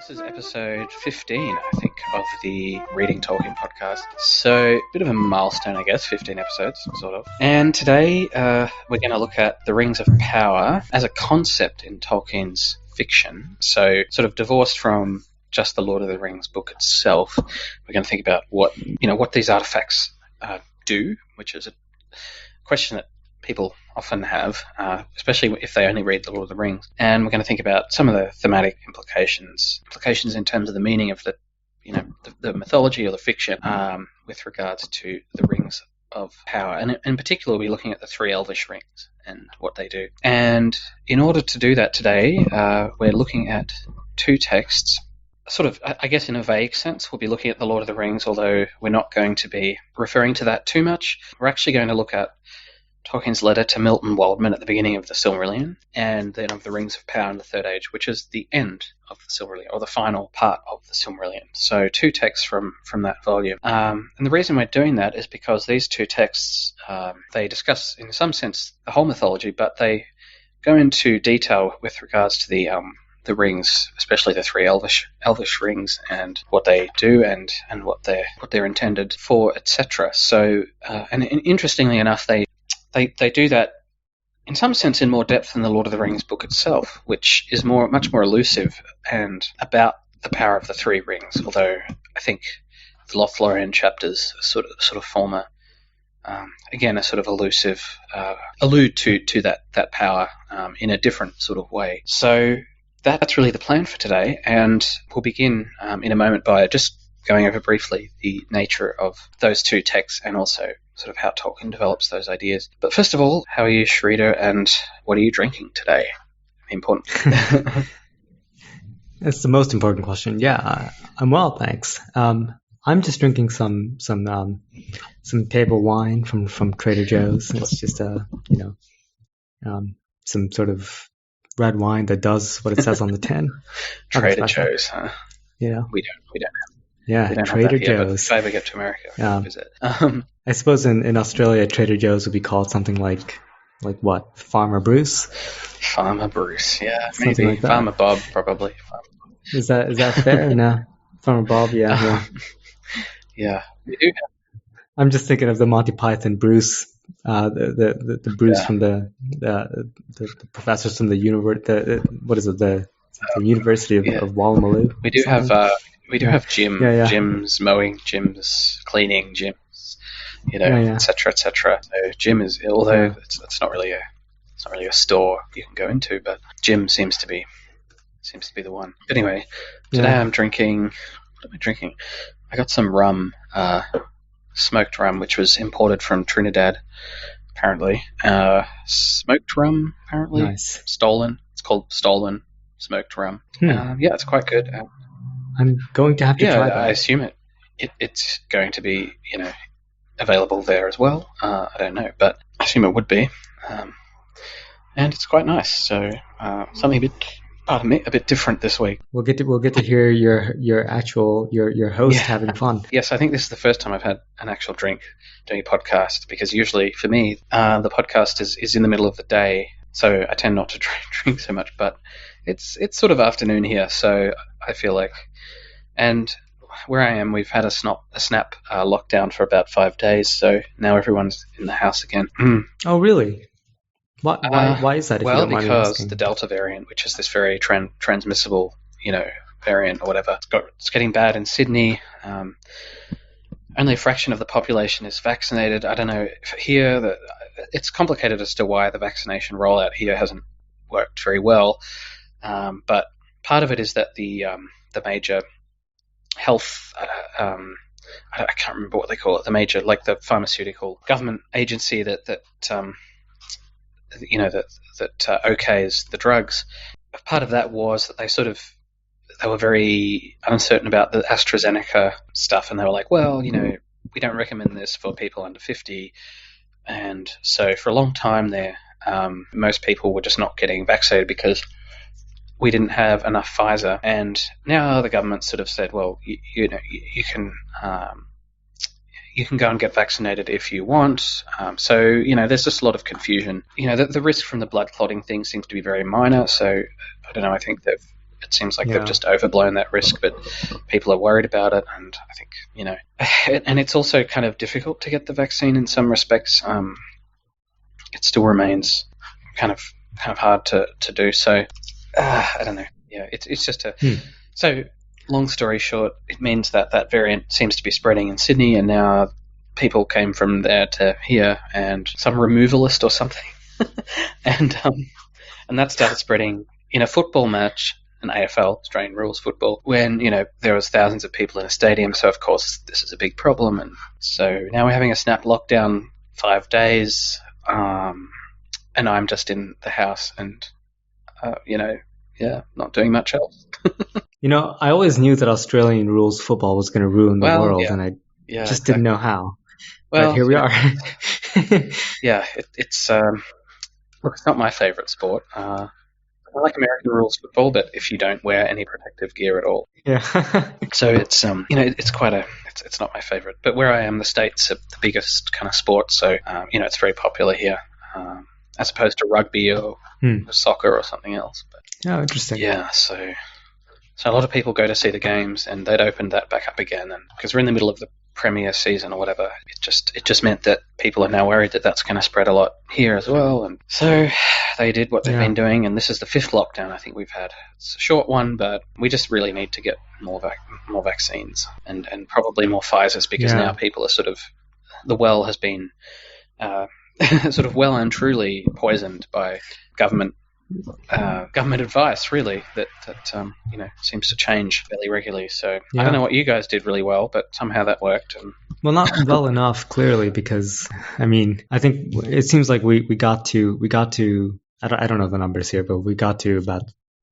This is episode 15, I think, of the Reading Tolkien podcast. So, a bit of a milestone, I guess, 15 episodes, sort of. And today, we're going to look at the Rings of Power as a concept in Tolkien's fiction. So, sort of divorced from just the Lord of the Rings book itself, we're going to think about what these artifacts do, which is a question that people often have, especially if they only read The Lord of the Rings. And we're going to think about some of the thematic implications in terms of the meaning of the mythology or the fiction with regards to the Rings of Power. And in particular, we'll be looking at the three Elvish rings and what they do. And in order to do that today, we're looking at two texts. Sort of, I guess in a vague sense, we'll be looking at The Lord of the Rings, although we're not going to be referring to that too much. We're actually going to look at Tolkien's letter to Milton Waldman at the beginning of the Silmarillion, and then of the Rings of Power in the Third Age, which is the end of the Silmarillion, or the final part of the Silmarillion. So two texts from that volume. And the reason we're doing that is because these two texts, they discuss, in some sense, the whole mythology, but they go into detail with regards to the rings, especially the three Elvish rings, and what they do and what they're intended for, etc. So, and interestingly enough, they do that in some sense in more depth than the Lord of the Rings book itself, which is much more elusive and about the power of the three rings. Although I think the Lothlorien chapters sort of form a sort of elusive allude to that power in a different sort of way. So that's really the plan for today, and we'll begin in a moment by just going over briefly the nature of those two texts and also sort of how Tolkien develops those ideas. But first of all, how are you, Sridhar, and what are you drinking today? Important. That's the most important question. Yeah, I'm well, thanks. I'm just drinking some table wine from Trader Joe's. It's just some sort of red wine that does what it says on the tin. Trader Joe's, huh? Yeah. We don't have. Yeah, we don't Trader have that here, Joe's. But if I ever get to America, I'll visit. I suppose in Australia, Trader Joe's would be called something like what? Farmer Bruce? Farmer Bruce, yeah, something maybe. Like that. Farmer Bob, probably. Is that fair? No, Farmer Bob, yeah. Yeah, we do have. I'm just thinking of the Monty Python Bruce, the Bruce from the professors from the University of Woolloomooloo. We do have. We do have Jim, Yeah. Jim's mowing, Jim's cleaning, Jim's, et cetera, et cetera. So Jim is, although it's not really a store you can go into, but Jim seems to be the one. Anyway, today I'm drinking. What am I drinking? I got some rum, smoked rum, which was imported from Trinidad, apparently. Smoked rum, apparently. Nice. Stolen. It's called stolen smoked rum. It's quite good. I'm going to have to try that. I assume it's going to be, available there as well. I don't know, but I assume it would be. And it's quite nice. So something a bit different this week. We'll get to hear your host having fun. Yes, I think this is the first time I've had an actual drink doing a podcast, because usually for me the podcast is in the middle of the day, so I tend not to drink so much. But it's sort of afternoon here, so I feel like. And where I am, we've had a snap lockdown for about 5 days, so now everyone's in the house again. Oh, really? Why is that? Well, because the Delta variant, which is this very transmissible, variant or whatever, it's getting bad in Sydney. Only a fraction of the population is vaccinated. I don't know if here it's complicated as to why the vaccination rollout here hasn't worked very well. But part of it is that the major health, I can't remember what they call it, the major, like the pharmaceutical government agency that okays the drugs. Part of that was that they were very uncertain about the AstraZeneca stuff, and they were like, well, we don't recommend this for people under 50. And so for a long time there, most people were just not getting vaccinated because we didn't have enough Pfizer. And now the government sort of said, well, you can go and get vaccinated if you want. So there's just a lot of confusion. The risk from the blood clotting thing seems to be very minor. So I don't know. I think they've it seems like they've just overblown that risk, but people are worried about it, and I think, and it's also kind of difficult to get the vaccine in some respects. It still remains kind of hard to do. So I don't know. Yeah, it's just So long story short, it means that variant seems to be spreading in Sydney, and now people came from there to here, and some removalist or something, and that started spreading in a football match, an AFL, Australian rules football, when there was thousands of people in a stadium. So of course this is a big problem, and so now we're having a snap lockdown, 5 days, and I'm just in the house, and not doing much else. I always knew that Australian rules football was going to ruin the world, and I just didn't know how. Well, but here we are. It's look, it's not my favourite sport. I like American rules football, but if you don't wear any protective gear at all, so it's it's it's not my favourite. But where I am, the States are the biggest kind of sport, so it's very popular here, as opposed to rugby or soccer or something else. But, interesting. Yeah, so a lot of people go to see the games, and they'd opened that back up again, and because we're in the middle of the Premier season or whatever, it just meant that people are now worried that that's going to spread a lot here as well, and so they did what they've been doing, and this is the 5th lockdown I think we've had. It's a short one, but we just really need to get more vaccines and probably more Pfizers, because now people are the well has been sort of well and truly poisoned by government advice, really, that seems to change fairly regularly. So I don't know what you guys did really well, but somehow that worked. Well, not well enough, clearly, because I think it seems like we got to I don't know the numbers here, but we got to about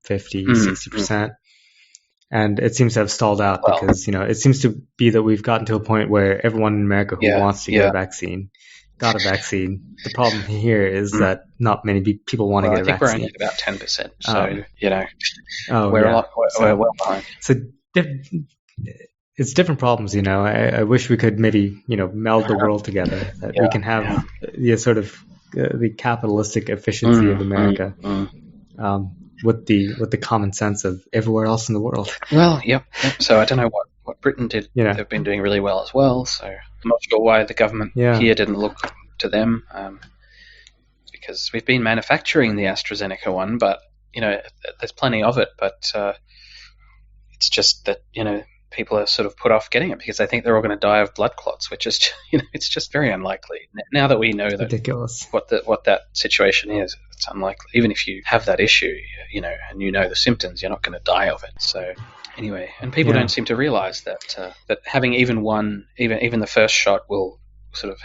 50, 60%. And it seems to have stalled out because, it seems to be that we've gotten to a point where everyone in America who wants to get a vaccine got a vaccine. The problem here is that not many people want to get a vaccine. I think we're only at about 10%. So, we're well behind. So it's different problems, I wish we could maybe, meld the world together, that we can have the sort of the capitalistic efficiency of America with the common sense of everywhere else in the world. Well, yep. So I don't know what Britain did. They've been doing really well as well. So I'm not sure why the government here didn't look to them, because we've been manufacturing the AstraZeneca one, but there's plenty of it. But it's just that people are sort of put off getting it because they think they're all going to die of blood clots, which is it's just very unlikely. Now that we know that ridiculous what that situation is, it's unlikely. Even if you have that issue, and the symptoms, you're not going to die of it. So anyway, and people don't seem to realize that that having even the first shot will sort of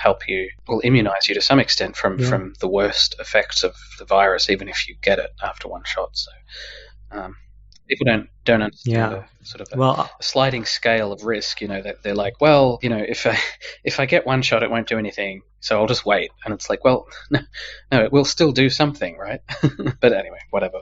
will immunize you to some extent from the worst effects of the virus, even if you get it after one shot. So people don't understand the sort of a sliding scale of risk. That they're like, well, if I get one shot, it won't do anything, so I'll just wait. And it's like, well, no, it will still do something, right? But anyway, whatever.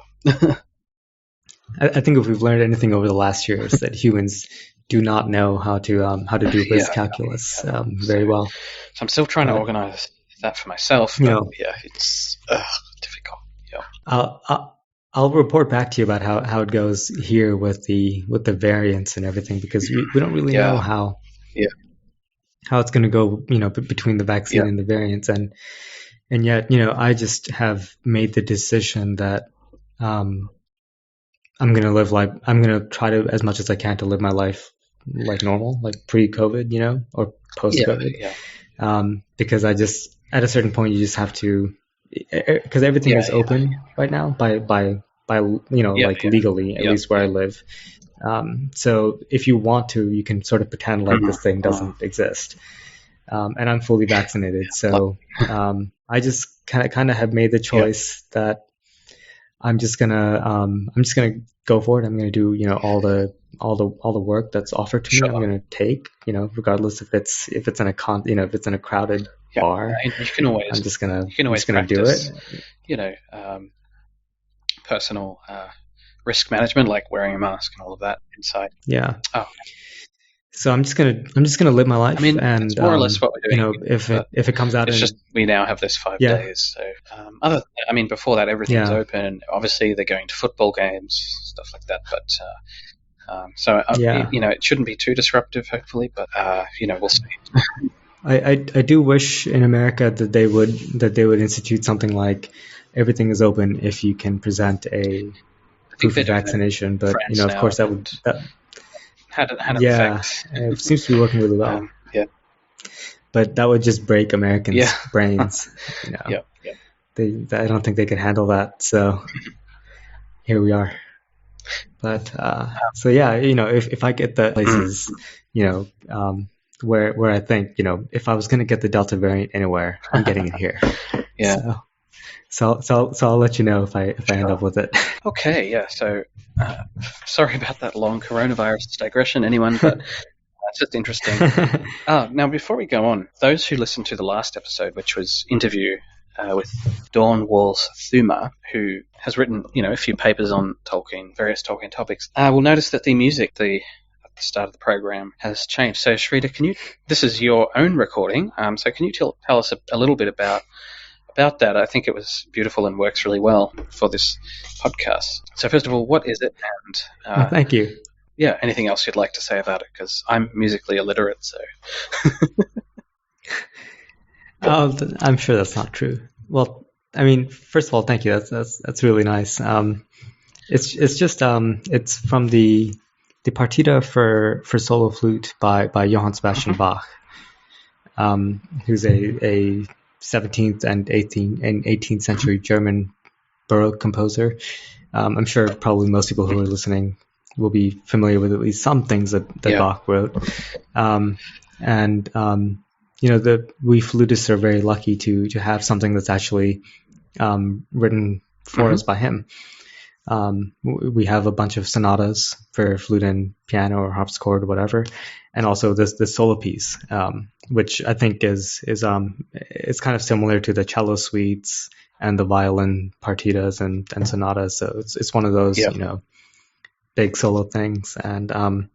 I think if we've learned anything over the last year, is that humans do not know how to do risk calculus very well. So I'm still trying to organize that for myself. But it's difficult. Yeah. I'll report back to you about how it goes here with the variants and everything, because we don't really know how it's going to go, between the vaccine and the variants, and yet, I just have made the decision that I'm going to try to, as much as I can, to live my life like normal, like pre-COVID, or post-COVID. Because at a certain point, you just have to, because everything is open right now by legally, at least where I live. So if you want to, you can sort of pretend like this thing doesn't exist. And I'm fully vaccinated. So I just kind of have made the choice that I'm just gonna go for it. I'm gonna do all the work that's offered to me. I'm gonna take regardless if it's in a crowded bar. You can always do it. Personal personal risk management, like wearing a mask and all of that inside. Yeah. Oh. So I'm just gonna live my life, I mean, and it's more or less what we're doing. if it comes out, it's in, just we now have this 5 Yeah. days. So, I mean, before that, everything's open. Obviously, they're going to football games, stuff like that. But Yeah. it shouldn't be too disruptive, hopefully. But we'll see. I do wish in America that they would institute something like everything is open if you can present a proof of vaccination. But France of now, course that would had an yeah, effect. it seems to be working really well. Yeah. But that would just break Americans' brains. Yeah. I don't think they could handle that. So here we are. But so yeah, if I get the places, where I think, if I was going to get the Delta variant anywhere, I'm getting it here. Yeah. So I'll let you know if I end up with it. Okay. Yeah. So sorry about that long coronavirus digression, anyone, but it's just interesting. Now, before we go on, those who listened to the last episode, which was interview with Dawn Walls Thuma, who has written, a few papers on Tolkien, various Tolkien topics, will notice that the music, at the start of the program, has changed. So, Sridhar, this is your own recording, so can you tell us a little bit about that? I think it was beautiful and works really well for this podcast. So, first of all, what is it? And thank you. Yeah, anything else you'd like to say about it? Because I'm musically illiterate, so. I'm sure that's not true. Well, I mean, first of all, thank you. That's really nice. It's just it's from the Partita for solo flute by Johann Sebastian Bach, who's a 17th and 18th century German Baroque composer. I'm sure probably most people who are listening will be familiar with at least some things that Bach wrote. We flutists are very lucky to have something that's actually written for us by him. We have a bunch of sonatas for flute and piano or harpsichord or whatever, and also this solo piece, which I think is it's kind of similar to the cello suites and the violin partitas and sonatas. So it's one of those big solo things, and and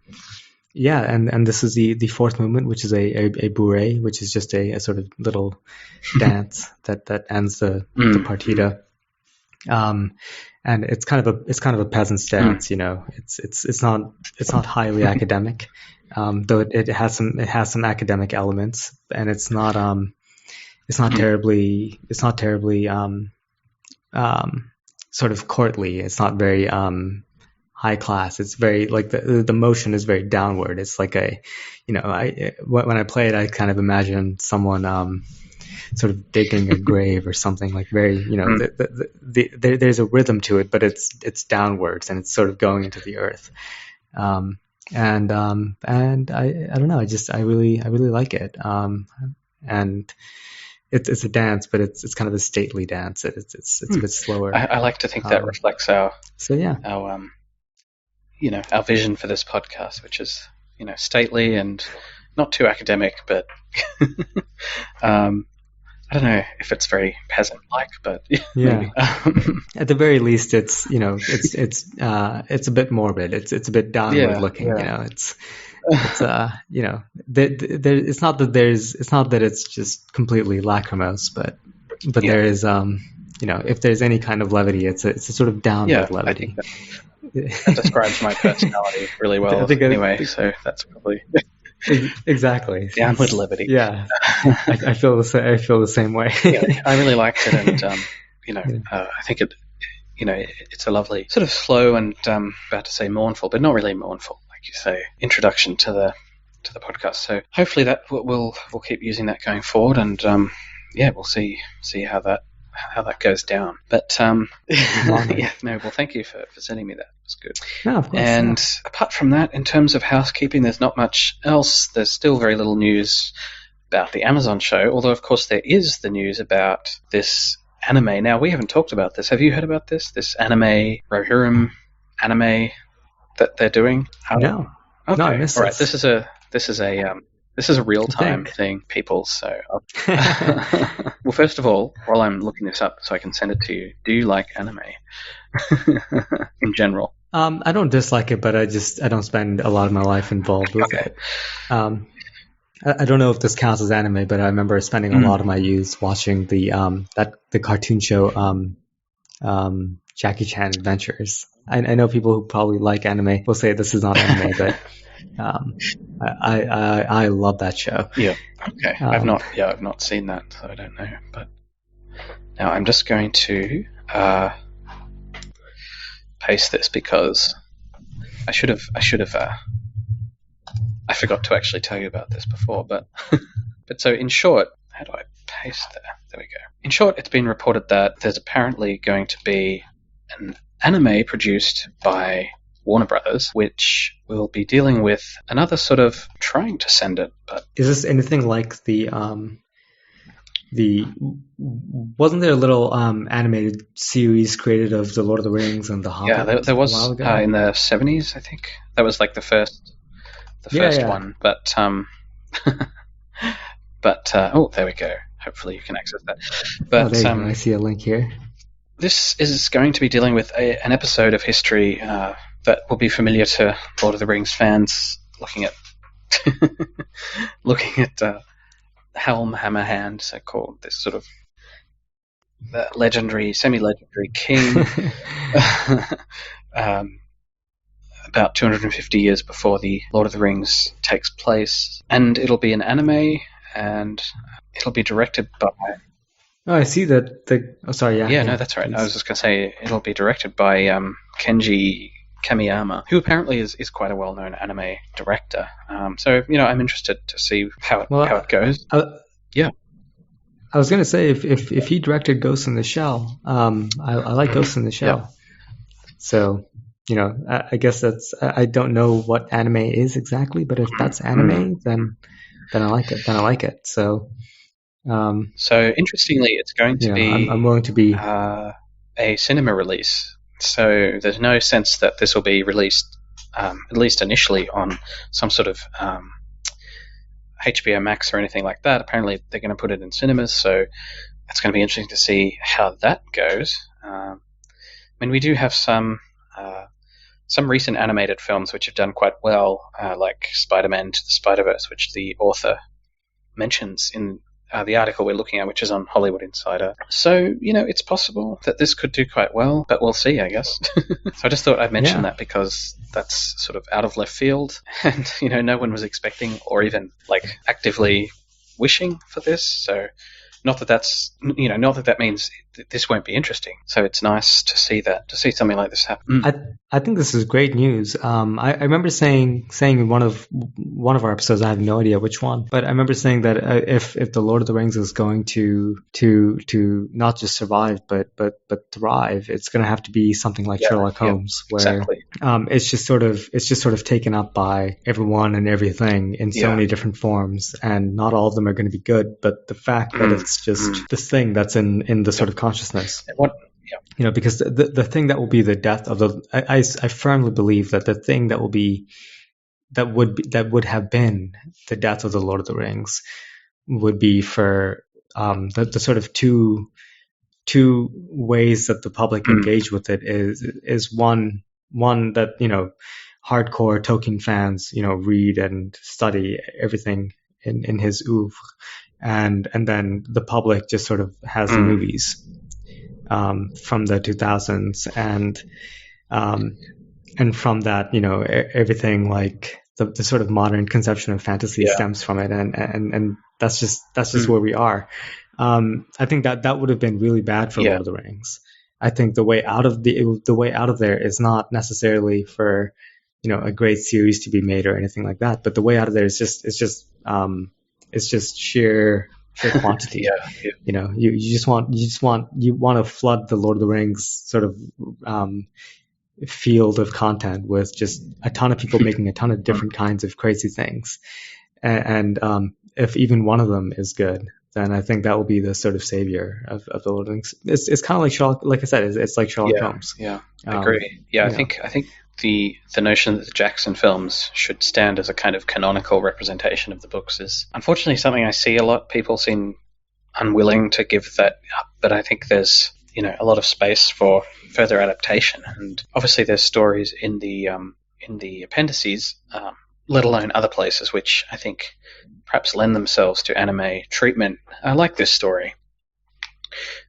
this is the fourth movement, which is a bourrée, which is just a sort of little dance that ends the partita. And it's kind of a peasant's dance, It's not highly academic, though it has some academic elements, and it's not terribly sort of courtly. It's not very high class. It's very like the motion is very downward. It's like when I play it, I kind of imagine someone sort of digging a grave or something, like very, there's a rhythm to it, but it's downwards and it's sort of going into the earth. And I don't know, I really like it. And it's a dance, but it's kind of a stately dance. It's a bit slower. I like to think that reflects our our vision for this podcast, which is, stately and not too academic, but I don't know if it's very peasant-like, but yeah. At the very least, it's it's a bit morbid. It's a bit downward looking. Yeah. It's it's not that it's just completely lachrymose, but there is if there's any kind of levity, it's a sort of downward levity. I think that describes my personality really well. So that's probably. Exactly. Downward levity. Yeah, I feel the same way. I really liked it, and I think it, it's a lovely sort of slow and about to say mournful, but not really mournful, like you say, introduction to the podcast. So hopefully that we'll keep using that going forward, and we'll see how that goes down. But well, thank you for sending me that. It's good. No, of course. And apart from that, in terms of housekeeping, there's not much else. There's still very little news about the Amazon show, although of course there is the news about this anime. Now, we haven't talked about this. Have you heard about this anime, Rohirrim anime that they're doing? No. Okay. No, I missed all right. This is a real-time thing, people. So, well, first of all, while I'm looking this up so I can send it to you, do you like anime in general? I don't dislike it, but I don't spend a lot of my life involved with it. I don't know if this counts as anime, but I remember spending a lot of my youth watching the cartoon show Jackie Chan Adventures. I know people who probably like anime will say this is not anime, but I love that show. Yeah. Okay. I've not seen that, so I don't know. But now I'm just going to paste this because I should have. I forgot to actually tell you about this before, but so in short, how do I paste there? There we go. In short, it's been reported that there's apparently going to be an anime produced by Warner Brothers, which will be dealing with another sort of trying to send it, but is this anything like the wasn't there a little animated series created of the Lord of the Rings and the Hobbit? Yeah, there was in the 70s, I think. That was like the first one, but there we go. Hopefully you can access that. But there you go. I see a link here. This is going to be dealing with an episode of history that will be familiar to Lord of the Rings fans, looking at Helm Hammerhand, so called, this sort of legendary, semi-legendary king, about 250 years before the Lord of the Rings takes place, and it'll be an anime, and it'll be directed by... Oh, I see that. Oh, sorry, yeah. Yeah, no, that's right. Please. I was just going to say it'll be directed by Kenji Kamiyama, who apparently is quite a well-known anime director. So, I'm interested to see how it goes. Yeah. I was going to say, if he directed Ghost in the Shell, I like Ghost in the Shell. Yeah. So, I guess I don't know what anime is exactly, but if that's anime, then I like it. So, interestingly, it's going to be... I'm willing to be... a cinema release. So there's no sense that this will be released, at least initially, on some sort of HBO Max or anything like that. Apparently they're going to put it in cinemas, so it's going to be interesting to see how that goes. We do have some recent animated films which have done quite well, like Spider-Man to the Spider-Verse, which the author mentions in the article we're looking at, which is on Hollywood Insider. So, it's possible that this could do quite well, but we'll see, I guess. So I just thought I'd mention that because that's sort of out of left field, and, no one was expecting or even, actively wishing for this. So not that means this won't be interesting. So it's nice to see something like this happen. I think this is great news. I remember saying in one of our episodes, I have no idea which one, but I remember saying that if the Lord of the Rings is going to not just survive but thrive, it's going to have to be something like Sherlock Holmes, where it's just sort of taken up by everyone and everything in so many different forms, and not all of them are going to be good. But the fact that it's just this thing that's in the sort of consciousness. Because the thing that will be the death of the... I firmly believe that the thing that would have been the death of the Lord of the Rings would be for the sort of two ways that the public engage with it is one that hardcore Tolkien fans read and study everything in his oeuvre, and then the public just sort of has the movies from the 2000s, and from that everything like the sort of modern conception of fantasy stems from it, and that's just where we are. I think that would have been really bad for Lord of the Rings. I think the way out of there is not necessarily for a great series to be made or anything like that, but the way out of there is just sheer quantity. You want to flood the Lord of the Rings sort of field of content with just a ton of people making a ton of different kinds of crazy things, and if even one of them is good, then I think that will be the sort of savior of the Lord of the Rings. It's kind of like Sherlock, like I said, it's like Sherlock Holmes. I agree. I think the notion that the Jackson films should stand as a kind of canonical representation of the books is unfortunately something I see a lot. People seem unwilling to give that up, but I think there's a lot of space for further adaptation. And obviously, there's stories in the appendices, let alone other places, which I think perhaps lend themselves to anime treatment. I like this story.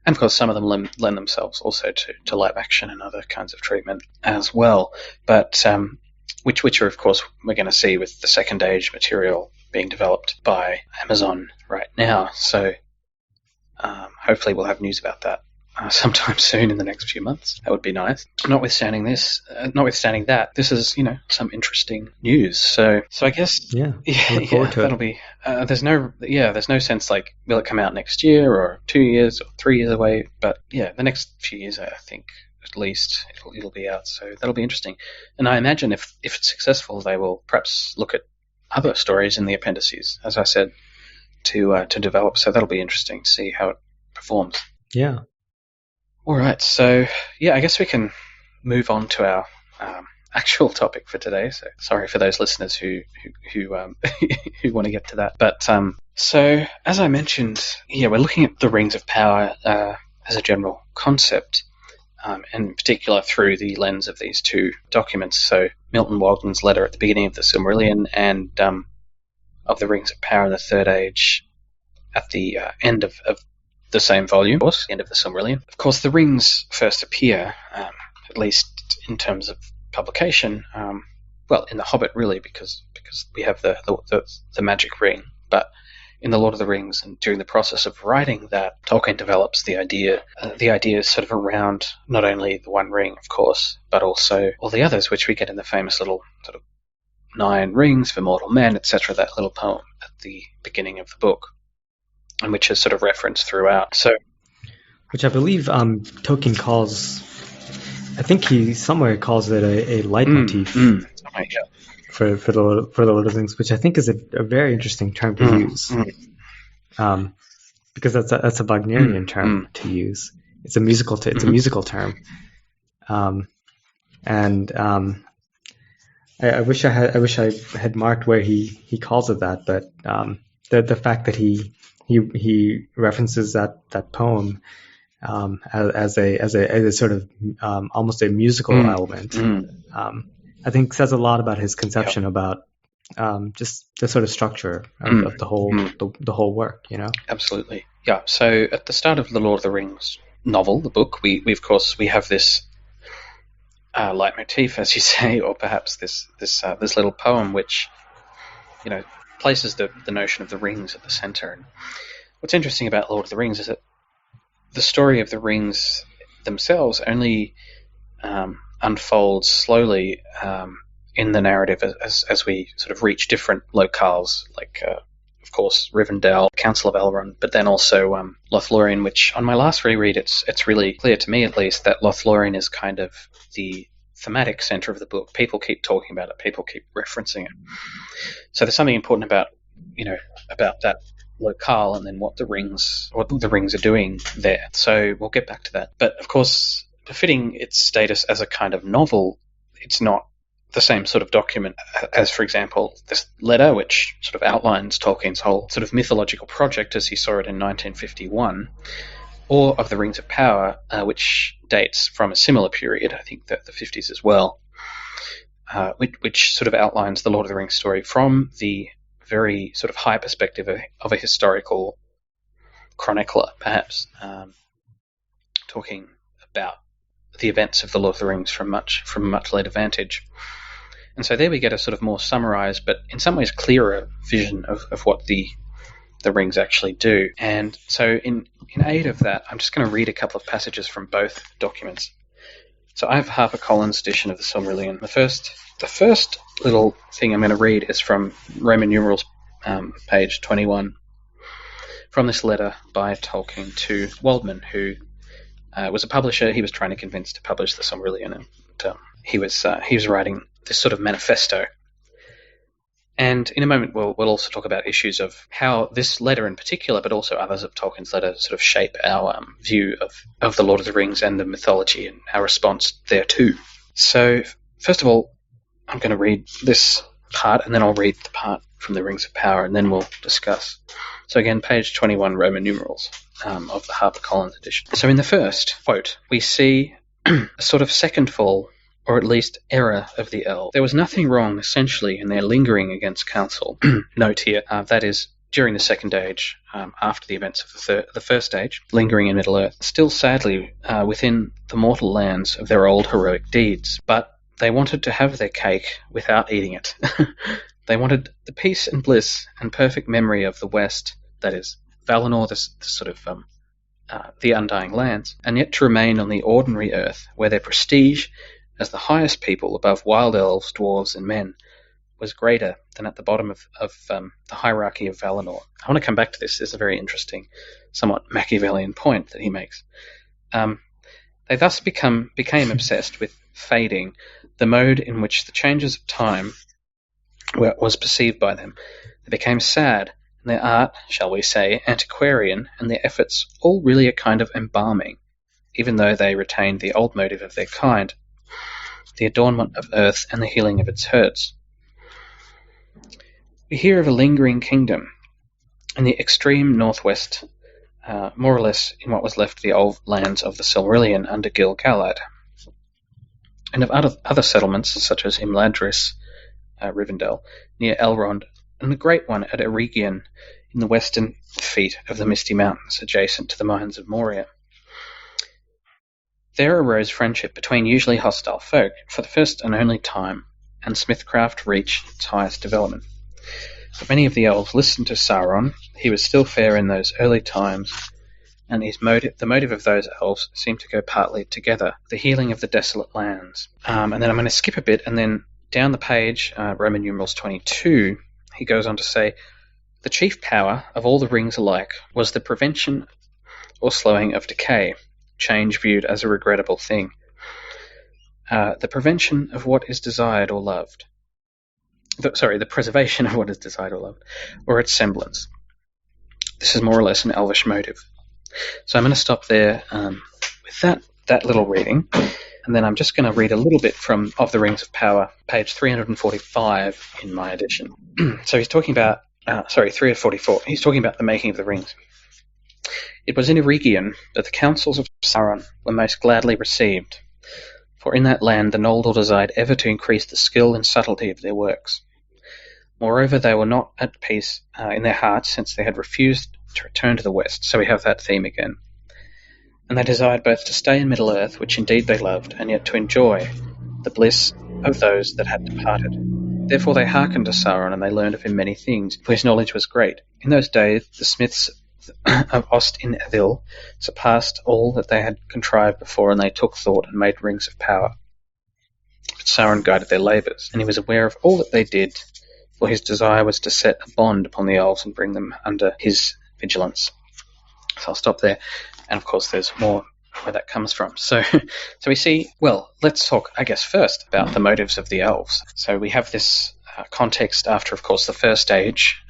And of course, some of them lend themselves also to live action and other kinds of treatment as well. But which are, of course, we're going to see with the second age material being developed by Amazon right now. So hopefully we'll have news about that sometime soon in the next few months. That would be nice. Notwithstanding that, this is some interesting news. So I guess that'll be. There's no sense like will it come out next year or 2 years or 3 years away. But yeah, the next few years I think at least it'll be out. So that'll be interesting. And I imagine if it's successful, they will perhaps look at other stories in the appendices, as I said, to develop. So that'll be interesting to see how it performs. Yeah. All right, so I guess we can move on to our actual topic for today. So sorry for those listeners who who want to get to that. But so as I mentioned, we're looking at the Rings of Power as a general concept, and in particular through the lens of these two documents. So Milton Walden's letter at the beginning of the Silmarillion and of the Rings of Power in the Third Age at the end of the same volume, of course, the end of the Silmarillion. Of course, the rings first appear, at least in terms of publication, in The Hobbit, really, because we have the magic ring. But in The Lord of the Rings, and during the process of writing that, Tolkien develops the idea sort of around not only the One Ring, of course, but also all the others, which we get in the famous little sort of 9 rings for mortal men, etc., that little poem at the beginning of the book, and which is sort of referenced throughout. So, which I believe Tolkien calls, I think he somewhere calls it a leitmotif for the Lord of the Rings, which I think is a very interesting term to use, because that's a Wagnerian term to use. It's a musical term, and I wish I had marked where he calls it that, but the fact that he references that poem as a sort of almost a musical element. I think says a lot about his conception about just the sort of structure of the whole work. Absolutely, yeah. So at the start of the Lord of the Rings novel, the book, we of course have this leitmotif, as you say, or perhaps this little poem which places the notion of the rings at the center. And what's interesting about Lord of the Rings is that the story of the rings themselves only unfolds slowly in the narrative as we sort of reach different locales, like of course Rivendell, Council of Elrond, but then also Lothlorien, which on my last reread it's really clear to me at least that Lothlorien is kind of the thematic center of the book. People keep talking about it, people keep referencing it. So there's something important about that locale and then what the rings are doing there. So we'll get back to that. But of course, befitting its status as a kind of novel, it's not the same sort of document as, for example, this letter, which sort of outlines Tolkien's whole sort of mythological project as he saw it in 1951, or of the Rings of Power, which dates from a similar period, I think the 50s as well, which sort of outlines the Lord of the Rings story from the very sort of high perspective of a historical chronicler, perhaps, talking about the events of the Lord of the Rings from a much later vantage. And so there we get a sort of more summarized, but in some ways clearer vision of what the rings actually do. And so in aid of that, I'm just going to read a couple of passages from both documents. So I have HarperCollins edition of the Silmarillion. The first little thing I'm going to read is from Roman numerals, page 21, from this letter by Tolkien to Waldman, who was a publisher. He was trying to convince to publish the Silmarillion, and he was writing this sort of manifesto. And in a moment, we'll also talk about issues of how this letter in particular, but also others of Tolkien's letter, sort of shape our view of the Lord of the Rings and the mythology and our response thereto. So, first of all, I'm going to read this part, and then I'll read the part from the Rings of Power, and then we'll discuss. So again, page 21, Roman numerals of the HarperCollins edition. So in the first quote, we see a sort of second fall, or at least error of the elves. There was nothing wrong, essentially, in their lingering against counsel. Note here, that is, during the Second Age, after the events of the First Age, lingering in Middle-earth, still sadly within the mortal lands of their old heroic deeds. But they wanted to have their cake without eating it. They wanted the peace and bliss and perfect memory of the West, that is, Valinor, the sort of the Undying Lands, and yet to remain on the ordinary earth, where their prestige as the highest people above wild elves, dwarves, and men was greater than at the bottom of the hierarchy of Valinor. I want to come back to this. This is a very interesting, somewhat Machiavellian point that he makes. They thus became obsessed with fading, the mode in which the changes of time was perceived by them. They became sad, and their art, shall we say, antiquarian, and their efforts all really a kind of embalming, even though they retained the old motive of their kind, the adornment of earth and the healing of its hurts. We hear of a lingering kingdom in the extreme northwest, more or less in what was left of the old lands of the Silmarillion under Gil-galad, and of other settlements such as Imladris, Rivendell, near Elrond, and the great one at Eregion in the western feet of the Misty Mountains, adjacent to the mines of Moria. There arose friendship between usually hostile folk for the first and only time, and smithcraft reached its highest development. But many of the elves listened to Sauron. He was still fair in those early times, and the motive of those elves seemed to go partly together, the healing of the desolate lands. And then I'm going to skip a bit, and then down the page, Roman numerals 22, he goes on to say, the chief power of all the rings alike was the prevention or slowing of decay, change viewed as a regrettable thing. The prevention of what is desired or loved. The preservation of what is desired or loved, or its semblance. This is more or less an elvish motive. So I'm going to stop there with that little reading, and then I'm just going to read a little bit of the Rings of Power, page 345 in my edition. So he's talking about, 344, he's talking about the making of the rings. It was in Eregion that the counsels of Sauron were most gladly received, for in that land the Noldor desired ever to increase the skill and subtlety of their works. Moreover, they were not at peace in their hearts, since they had refused to return to the West, so we have that theme again. And they desired both to stay in Middle-earth, which indeed they loved, and yet to enjoy the bliss of those that had departed. Therefore they hearkened to Sauron, and they learned of him many things, for his knowledge was great. In those days the smiths of Ost-in-Edhil surpassed all that they had contrived before, and they took thought and made rings of power. But Sauron guided their labours, and he was aware of all that they did, for his desire was to set a bond upon the elves and bring them under his vigilance. So I'll stop there, and of course there's more where that comes from. So we see, well, let's talk, I guess, first about the motives of the elves. So we have this context after, of course, the First Age,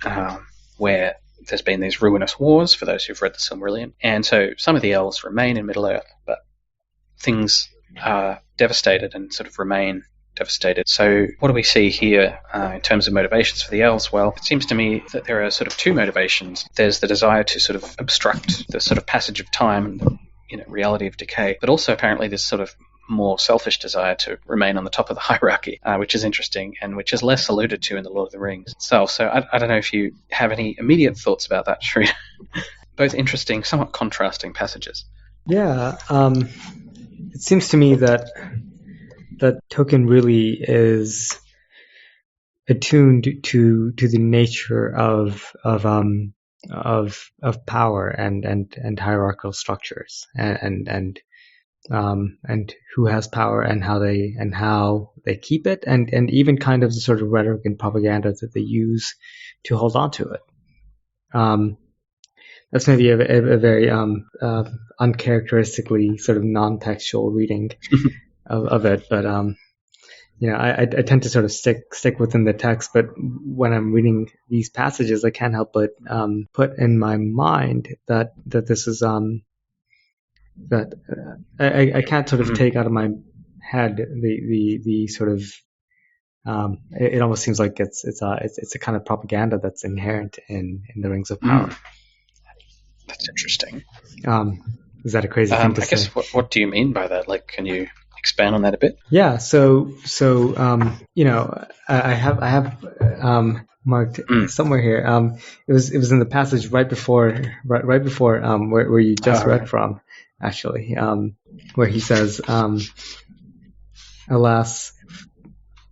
where there's been these ruinous wars, for those who've read the Silmarillion, and so some of the elves remain in Middle-earth, but things are devastated and sort of remain devastated. So what do we see here in terms of motivations for the elves? Well, it seems to me that there are sort of two motivations. There's the desire to sort of obstruct the sort of passage of time and the reality of decay, but also apparently this sort of more selfish desire to remain on the top of the hierarchy, which is interesting and which is less alluded to in the Lord of the Rings itself. So I don't know if you have any immediate thoughts about that, Sridhar. Both interesting, somewhat contrasting passages. Yeah, it seems to me that Tolkien really is attuned to the nature of power and hierarchical structures and who has power and how they keep it, and even kind of the sort of rhetoric and propaganda that they use to hold on to it. That's maybe a very uncharacteristically sort of non-textual reading of it, but I tend to sort of stick within the text. But when I'm reading these passages, I can't help but put in my mind that this is that I can't sort of take out of my head the sort of It almost seems like it's a kind of propaganda that's inherent in the Rings of Power. That's interesting. Is that a crazy thing to I guess say? what do you mean by that? Like, can you expand on that a bit? Yeah. So I have marked somewhere here. It was in the passage right before where you just read from, actually, where he says, alas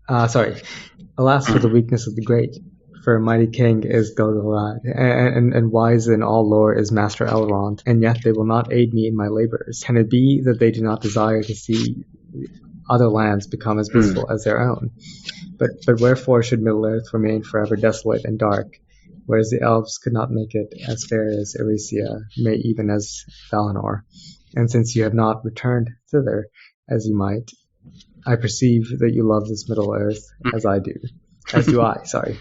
for the weakness of the great, for a mighty king is Gil-galad, and wise in all lore is Master Elrond, and yet they will not aid me in my labors. Can it be that they do not desire to see other lands become as peaceful as their own? But wherefore should Middle-earth remain forever desolate and dark, whereas the elves could not make it as fair as Erisea, may even as Valinor? And since you have not returned thither, as you might, I perceive that you love this Middle-earth as I do. As do I, sorry.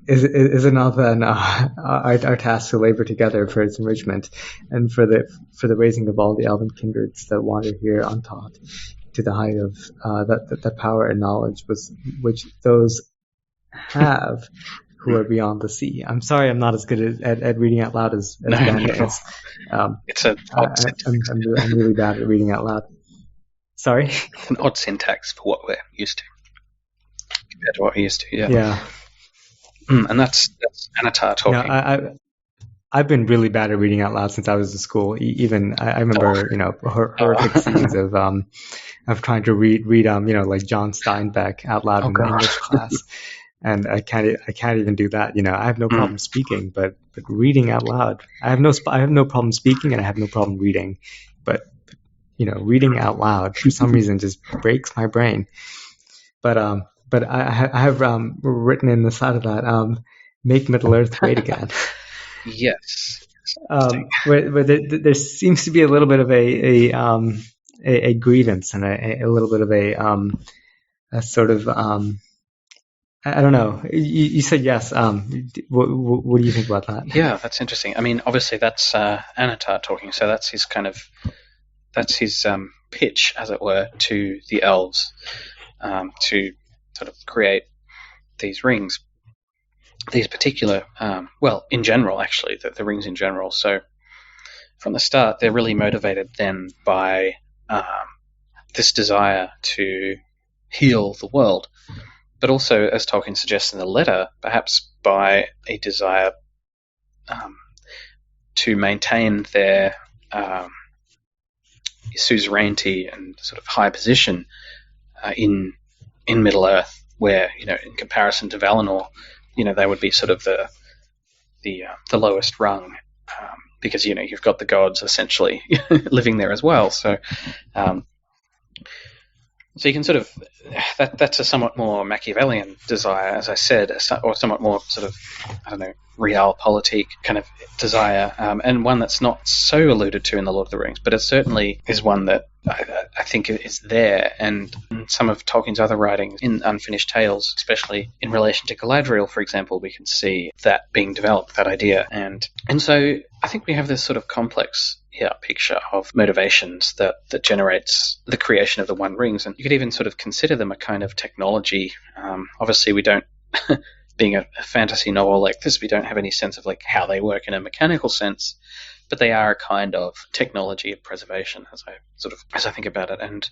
Is it not then our task to labor together for its enrichment, and for the raising of all the elven kindreds that wander here untaught, to the height of that power and knowledge which those have who are beyond the sea? I'm sorry, I'm not as good at reading out loud as Ben is. It's an odd syntax. I'm really bad at reading out loud. Sorry? It's an odd syntax for what we're used to. Compared to what we're used to, yeah. Yeah. And that's Anatar talking. Yeah, I've been really bad at reading out loud since I was in school. Even I remember, horrific scenes of trying to read, like John Steinbeck out loud in English class, and I can't even do that. I have no problem speaking, but reading out loud, I have no problem speaking, and I have no problem reading, but reading out loud for some reason just breaks my brain. But I have written in the side of that, make Middle-earth great again. Yes. Where there seems to be a little bit of a grievance and a little bit of a sort of I don't know. You said yes. What do you think about that? Yeah, that's interesting. I mean, obviously that's Anatar talking, so that's his pitch, as it were, to the elves, to sort of create these rings. These particular, in general, actually, the rings in general. So from the start, they're really motivated then by this desire to heal the world, but also, as Tolkien suggests in the letter, perhaps by a desire to maintain their suzerainty and sort of high position in Middle-earth, where, in comparison to Valinor, they would be sort of the lowest rung, because you've got the gods essentially living there as well. So you can sort of that's a somewhat more Machiavellian desire, as I said, or somewhat more sort of, I don't know, realpolitik kind of desire, and one that's not so alluded to in the Lord of the Rings, but it certainly is one that I think is there. And in some of Tolkien's other writings, in Unfinished Tales, especially in relation to Galadriel, for example, we can see that being developed, that idea. And so I think we have this sort of complex picture of motivations that generates the creation of the One Rings. And you could even sort of consider them a kind of technology. Obviously, we don't, being a fantasy novel like this, we don't have any sense of like how they work in a mechanical sense, but they are a kind of technology of preservation, as I think about it. And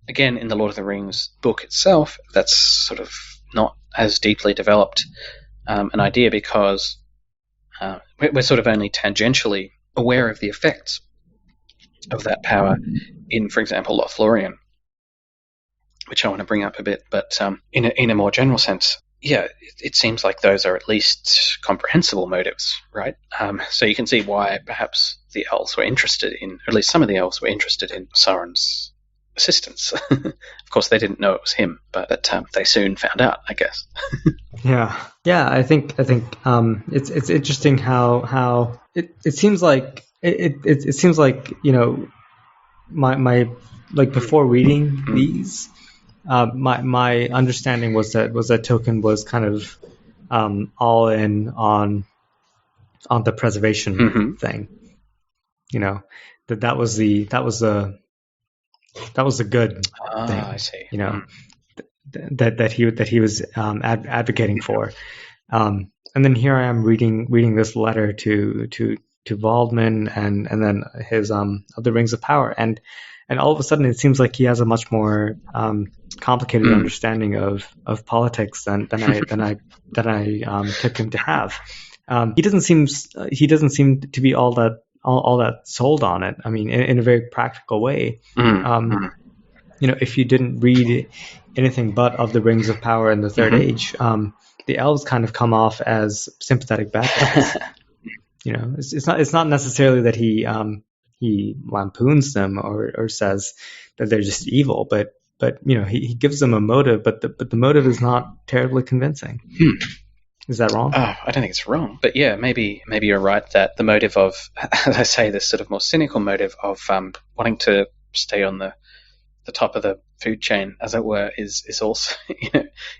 again, in the Lord of the Rings book itself, that's sort of not as deeply developed an idea, because we're sort of only tangentially aware of the effects of that power in, for example, Lothlorien, which I want to bring up a bit. But in a more general sense, it seems like those are at least comprehensible motives, right? So you can see why perhaps the elves were interested in, or at least some of the elves were interested in Sauron's assistance. Of course, they didn't know it was him, but they soon found out, I guess. Yeah. I think it's interesting how it seems like it seems like my like before reading these. My understanding was that Tolkien was kind of all in on the preservation thing. That was the good thing. I see. that he was advocating for. And then here I am reading this letter to Waldman and then his of the Rings of Power, and all of a sudden it seems like he has a much more complicated understanding of politics than I took him to have. He doesn't seem to be all that sold on it. I mean, in a very practical way. If you didn't read anything but of the Rings of Power in the Third Age, the elves kind of come off as sympathetic bad guys. It's not necessarily that he lampoons them or says that they're just evil, but he gives them a motive, but the motive is not terribly convincing. Is that wrong? Oh, I don't think it's wrong, but yeah, maybe you're right that the motive of, as I say, this sort of more cynical motive of wanting to stay on the top of the food chain, as it were, is also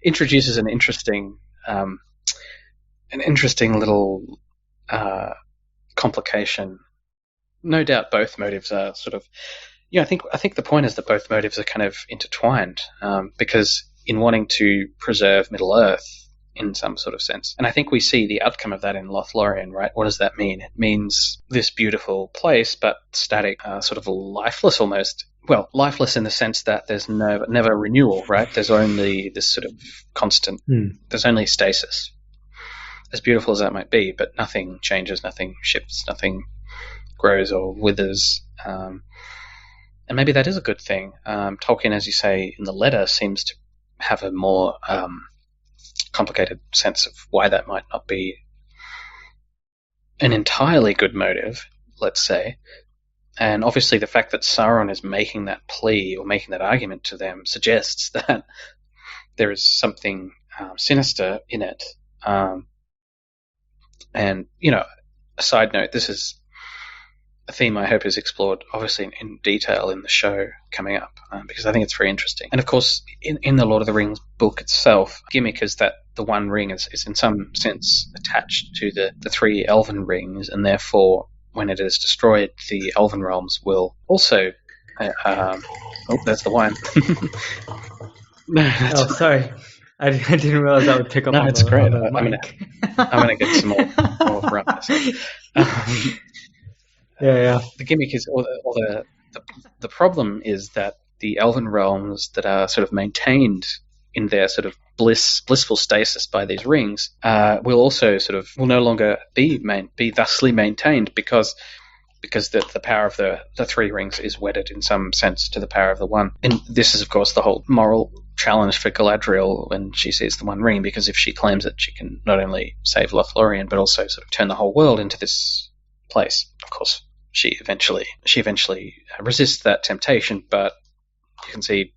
introduces an interesting little complication. No doubt, both motives are sort of. I think the point is that both motives are kind of intertwined, because in wanting to preserve Middle Earth in some sort of sense, and I think we see the outcome of that in Lothlorien, right? What does that mean? It means this beautiful place, but static, sort of lifeless almost. Well, lifeless in the sense that there's never renewal, right? There's only this sort of constant. There's only stasis. As beautiful as that might be, but nothing changes, nothing shifts, nothing grows or withers. And maybe that is a good thing. Tolkien, as you say in the letter, seems to have a more complicated sense of why that might not be an entirely good motive, let's say. And obviously the fact that Sauron is making that plea or making that argument to them suggests that there is something sinister in it. And, a side note, this is a theme I hope is explored, obviously, in detail in the show coming up, because I think it's very interesting. And, of course, in the Lord of the Rings book itself, the gimmick is that the One Ring is in some sense attached to the three elven rings, and therefore, when it is destroyed, the elven realms will also... there's the wine. No, sorry. I didn't realize that would pick up on it's the, great. on the I'm mic. gonna get some more rum myself. Yeah. The gimmick is, or the problem is that the elven realms that are sort of maintained in their sort of blissful stasis by these rings will no longer be thusly maintained because the power of the three rings is wedded in some sense to the power of the one. And this is, of course, the whole moral challenge for Galadriel when she sees the One Ring, because if she claims it, she can not only save Lothlorien, but also sort of turn the whole world into this place. Of course, she eventually resists that temptation, but you can see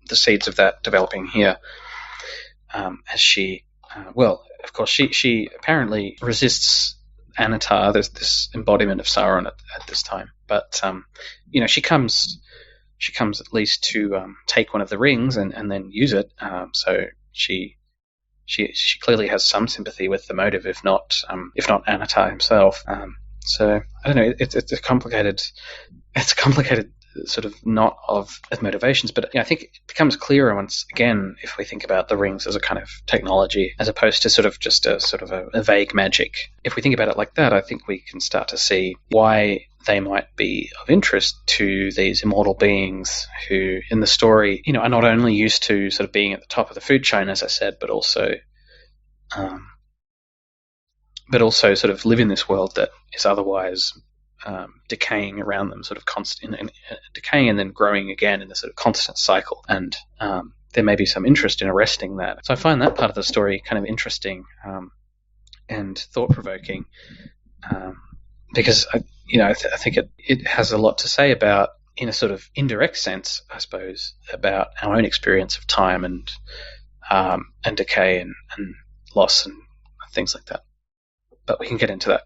the seeds of that developing here as she, of course, she apparently resists Anatar, this embodiment of Sauron at this time. But she comes at least to take one of the rings and then use it. So she clearly has some sympathy with the motive, if not Anatar himself. So I don't know. It's a complicated sort of knot of motivations, but I think it becomes clearer once again if we think about the rings as a kind of technology as opposed to sort of just a vague magic. If we think about it like that, I think we can start to see why they might be of interest to these immortal beings who, in the story, are not only used to sort of being at the top of the food chain, as I said, but also sort of live in this world that is otherwise decaying around them, sort of constant, decaying and then growing again in this sort of constant cycle. And there may be some interest in arresting that. So I find that part of the story kind of interesting and thought-provoking because I think it has a lot to say about, in a sort of indirect sense, I suppose, about our own experience of time and decay and loss and things like that. But we can get into that.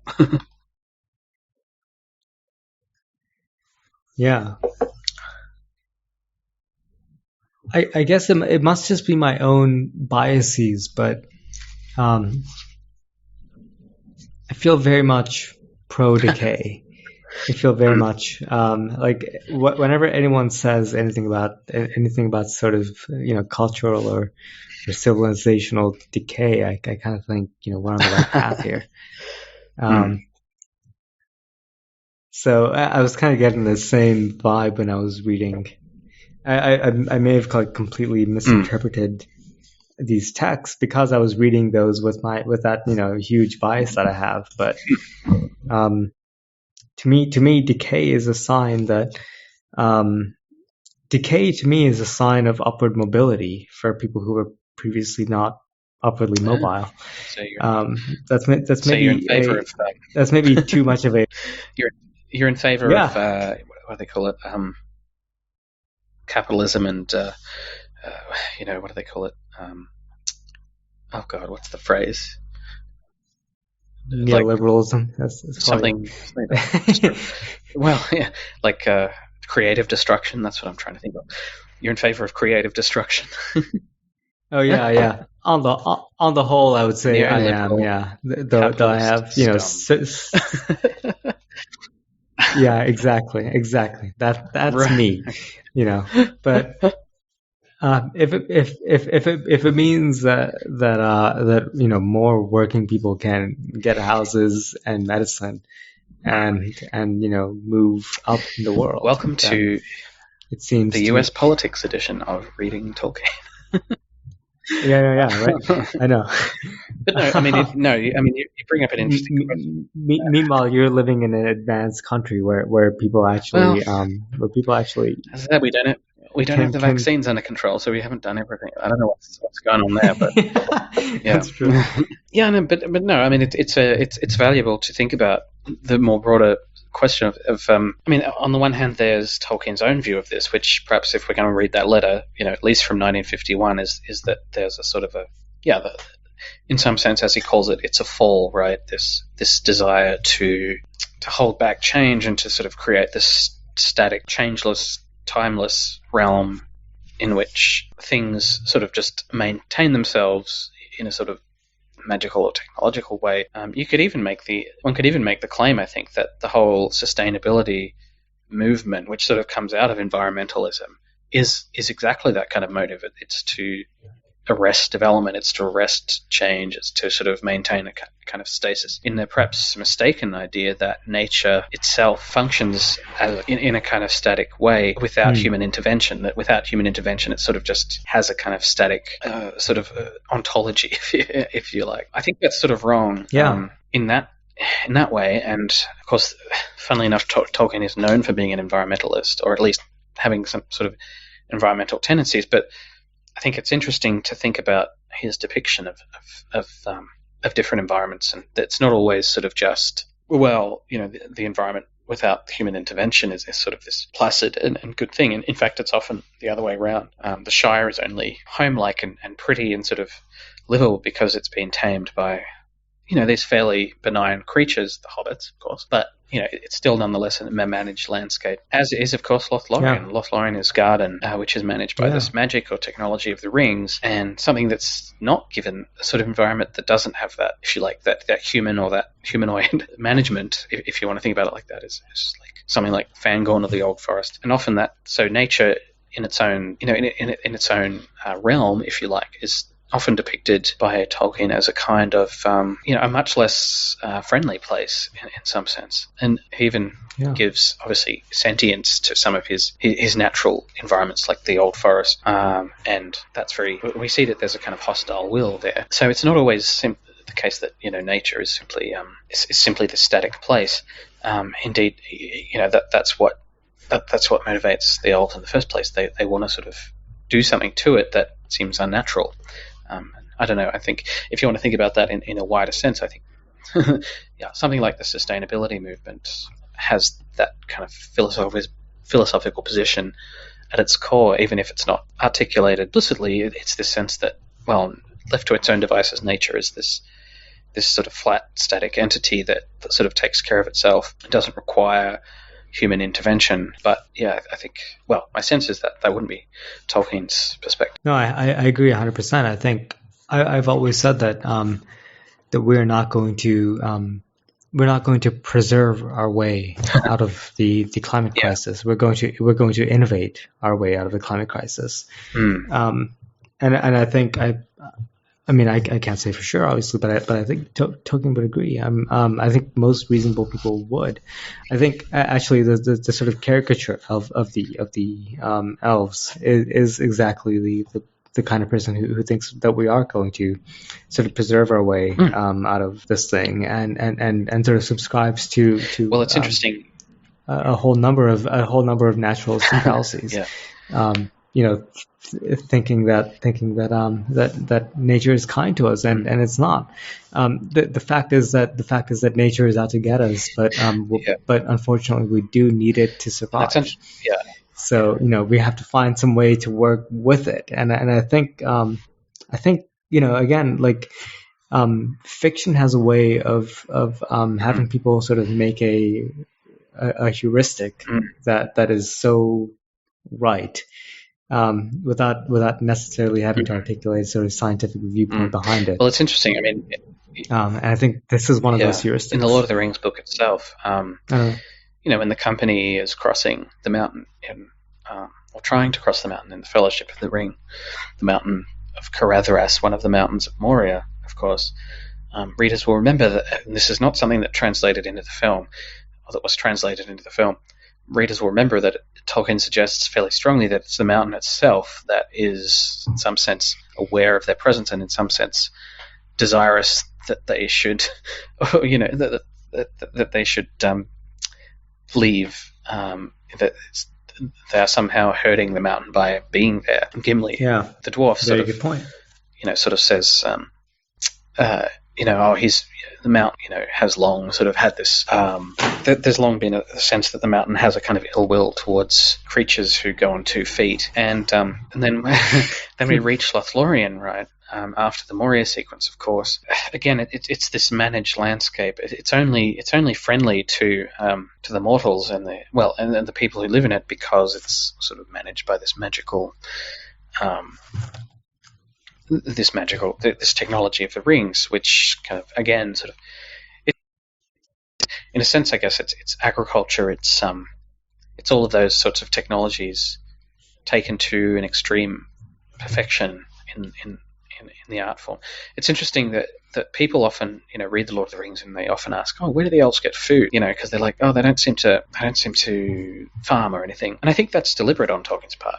Yeah. I guess it must just be my own biases, but I feel very much pro-decay. I feel very much like whenever anyone says anything about sort of cultural or civilizational decay, I kind of think we're on the right path here. So I was kind of getting the same vibe when I was reading. I may have like completely misinterpreted these texts because I was reading those with that huge bias that I have. But to me, decay is a sign that decay to me is a sign of upward mobility for people who were previously not upwardly mobile. So that's so maybe you're in favor of that's maybe too much of a. You're in favor of what do they call it? Capitalism and what do they call it? Oh God, what's the phrase? Neoliberalism. That's something. Well, yeah, like creative destruction. That's what I'm trying to think of. You're in favor of creative destruction. Oh yeah. On the whole, I would say I am. Yeah, though I have yeah, exactly. That's right. Me. But if it means that more working people can get houses and medicine and move up in the world. Welcome to it seems the US politics edition of Reading Tolkien. Yeah, right. I know. But no, I mean, you bring up an interesting question. Meanwhile, you're living in an advanced country where people actually, As I said, we don't have the vaccines under control, so we haven't done everything. I don't know what's going on there, but yeah, that's true. Yeah, no, but no, I mean, it's valuable to think about the more broader question of I mean, on the one hand, there's Tolkien's own view of this, which perhaps if we're going to read that letter, at least from 1951, is that there's a sort of in some sense, as he calls it, it's a fall, right? This desire to hold back change and to sort of create this static, changeless, timeless realm in which things sort of just maintain themselves in a sort of magical or technological way. One could even make the claim, I think, that the whole sustainability movement, which sort of comes out of environmentalism, is exactly that kind of motive. It's to arrest development, it's to arrest change, it's to sort of maintain a kind of stasis in the perhaps mistaken idea that nature itself functions in a kind of static way without human intervention, that without human intervention it sort of just has a kind of static ontology, if you like. I think that's sort of wrong in that way, and of course, funnily enough, Tolkien is known for being an environmentalist, or at least having some sort of environmental tendencies, but I think it's interesting to think about his depiction of different environments, and that's not always sort of just, the environment without human intervention is sort of this placid and good thing. And in fact, it's often the other way around. The Shire is only home-like and pretty and sort of livable because it's been tamed by, these fairly benign creatures, the hobbits, of course, but it's still nonetheless a managed landscape, as is, of course, Lothlorien. Yeah. Lothlorien is Garden, which is managed by this magic or technology of the rings, and something that's not given a sort of environment that doesn't have that, if you like, that human or that humanoid management, if you want to think about it like that, is like something like Fangorn or the Old Forest. And often so nature in its own, in its own realm, if you like, is often depicted by Tolkien as a kind of, a much less friendly place in some sense. And he even gives, obviously, sentience to some of his natural environments, like the Old Forest. And that's we see that there's a kind of hostile will there. So it's not always the case that, nature is simply the static place. Indeed, that's what motivates the Old in the first place. They want to sort of do something to it that seems unnatural. I don't know. I think if you want to think about that in a wider sense, I think something like the sustainability movement has that kind of philosophical position at its core, even if it's not articulated explicitly. It's this sense that, left to its own devices, nature is this sort of flat, static entity that sort of takes care of itself. It doesn't require human intervention. But I think, my sense is that wouldn't be Tolkien's perspective. No, I agree 100%. I think I've always said that that we're not going to we're not going to preserve our way out of the climate crisis. We're going to innovate our way out of the climate crisis. And I think I mean, I can't say for sure, obviously, but I think Tolkien would agree. I think most reasonable people would. I think actually the sort of caricature of the elves is exactly the kind of person who thinks that we are going to sort of preserve our way out of this thing, and sort of subscribes to well, it's interesting. A whole number of naturalist fallacies. Thinking that nature is kind to us, and it's not. The fact is that nature is out to get us, but unfortunately we do need it to survive. So we have to find some way to work with it, and I think again, like fiction has a way of having people sort of make a heuristic that is so right. Without necessarily having to articulate sort of scientific viewpoint behind it. Well, it's interesting. I mean, and I think this is one of those heuristics. In the Lord of the Rings book itself, when the company is crossing the mountain or trying to cross the mountain in the Fellowship of the Ring, the mountain of Caradhras, one of the mountains of Moria, of course, readers will remember that this is not something that translated into the film, or that was translated into the film. Readers will remember that Tolkien suggests fairly strongly that it's the mountain itself that is, in some sense, aware of their presence, and in some sense, desirous that they should, that they should leave. That they are somehow hurting the mountain by being there. Gimli, the dwarf, very good point. Sort of says, the mountain, has long sort of had this. There's long been a sense that the mountain has a kind of ill will towards creatures who go on 2 feet, and then we reach Lothlorien, right? After the Moria sequence, of course. Again, it's this managed landscape. It's only friendly to the mortals and the people who live in it because it's sort of managed by this magical. This technology of the rings, which kind of, again, sort of, in a sense, I guess it's agriculture. It's all of those sorts of technologies taken to an extreme perfection in the art form. It's interesting that people often, read the Lord of the Rings and they often ask, oh, where do the elves get food? Because they're like, oh, they don't seem to farm or anything. And I think that's deliberate on Tolkien's part.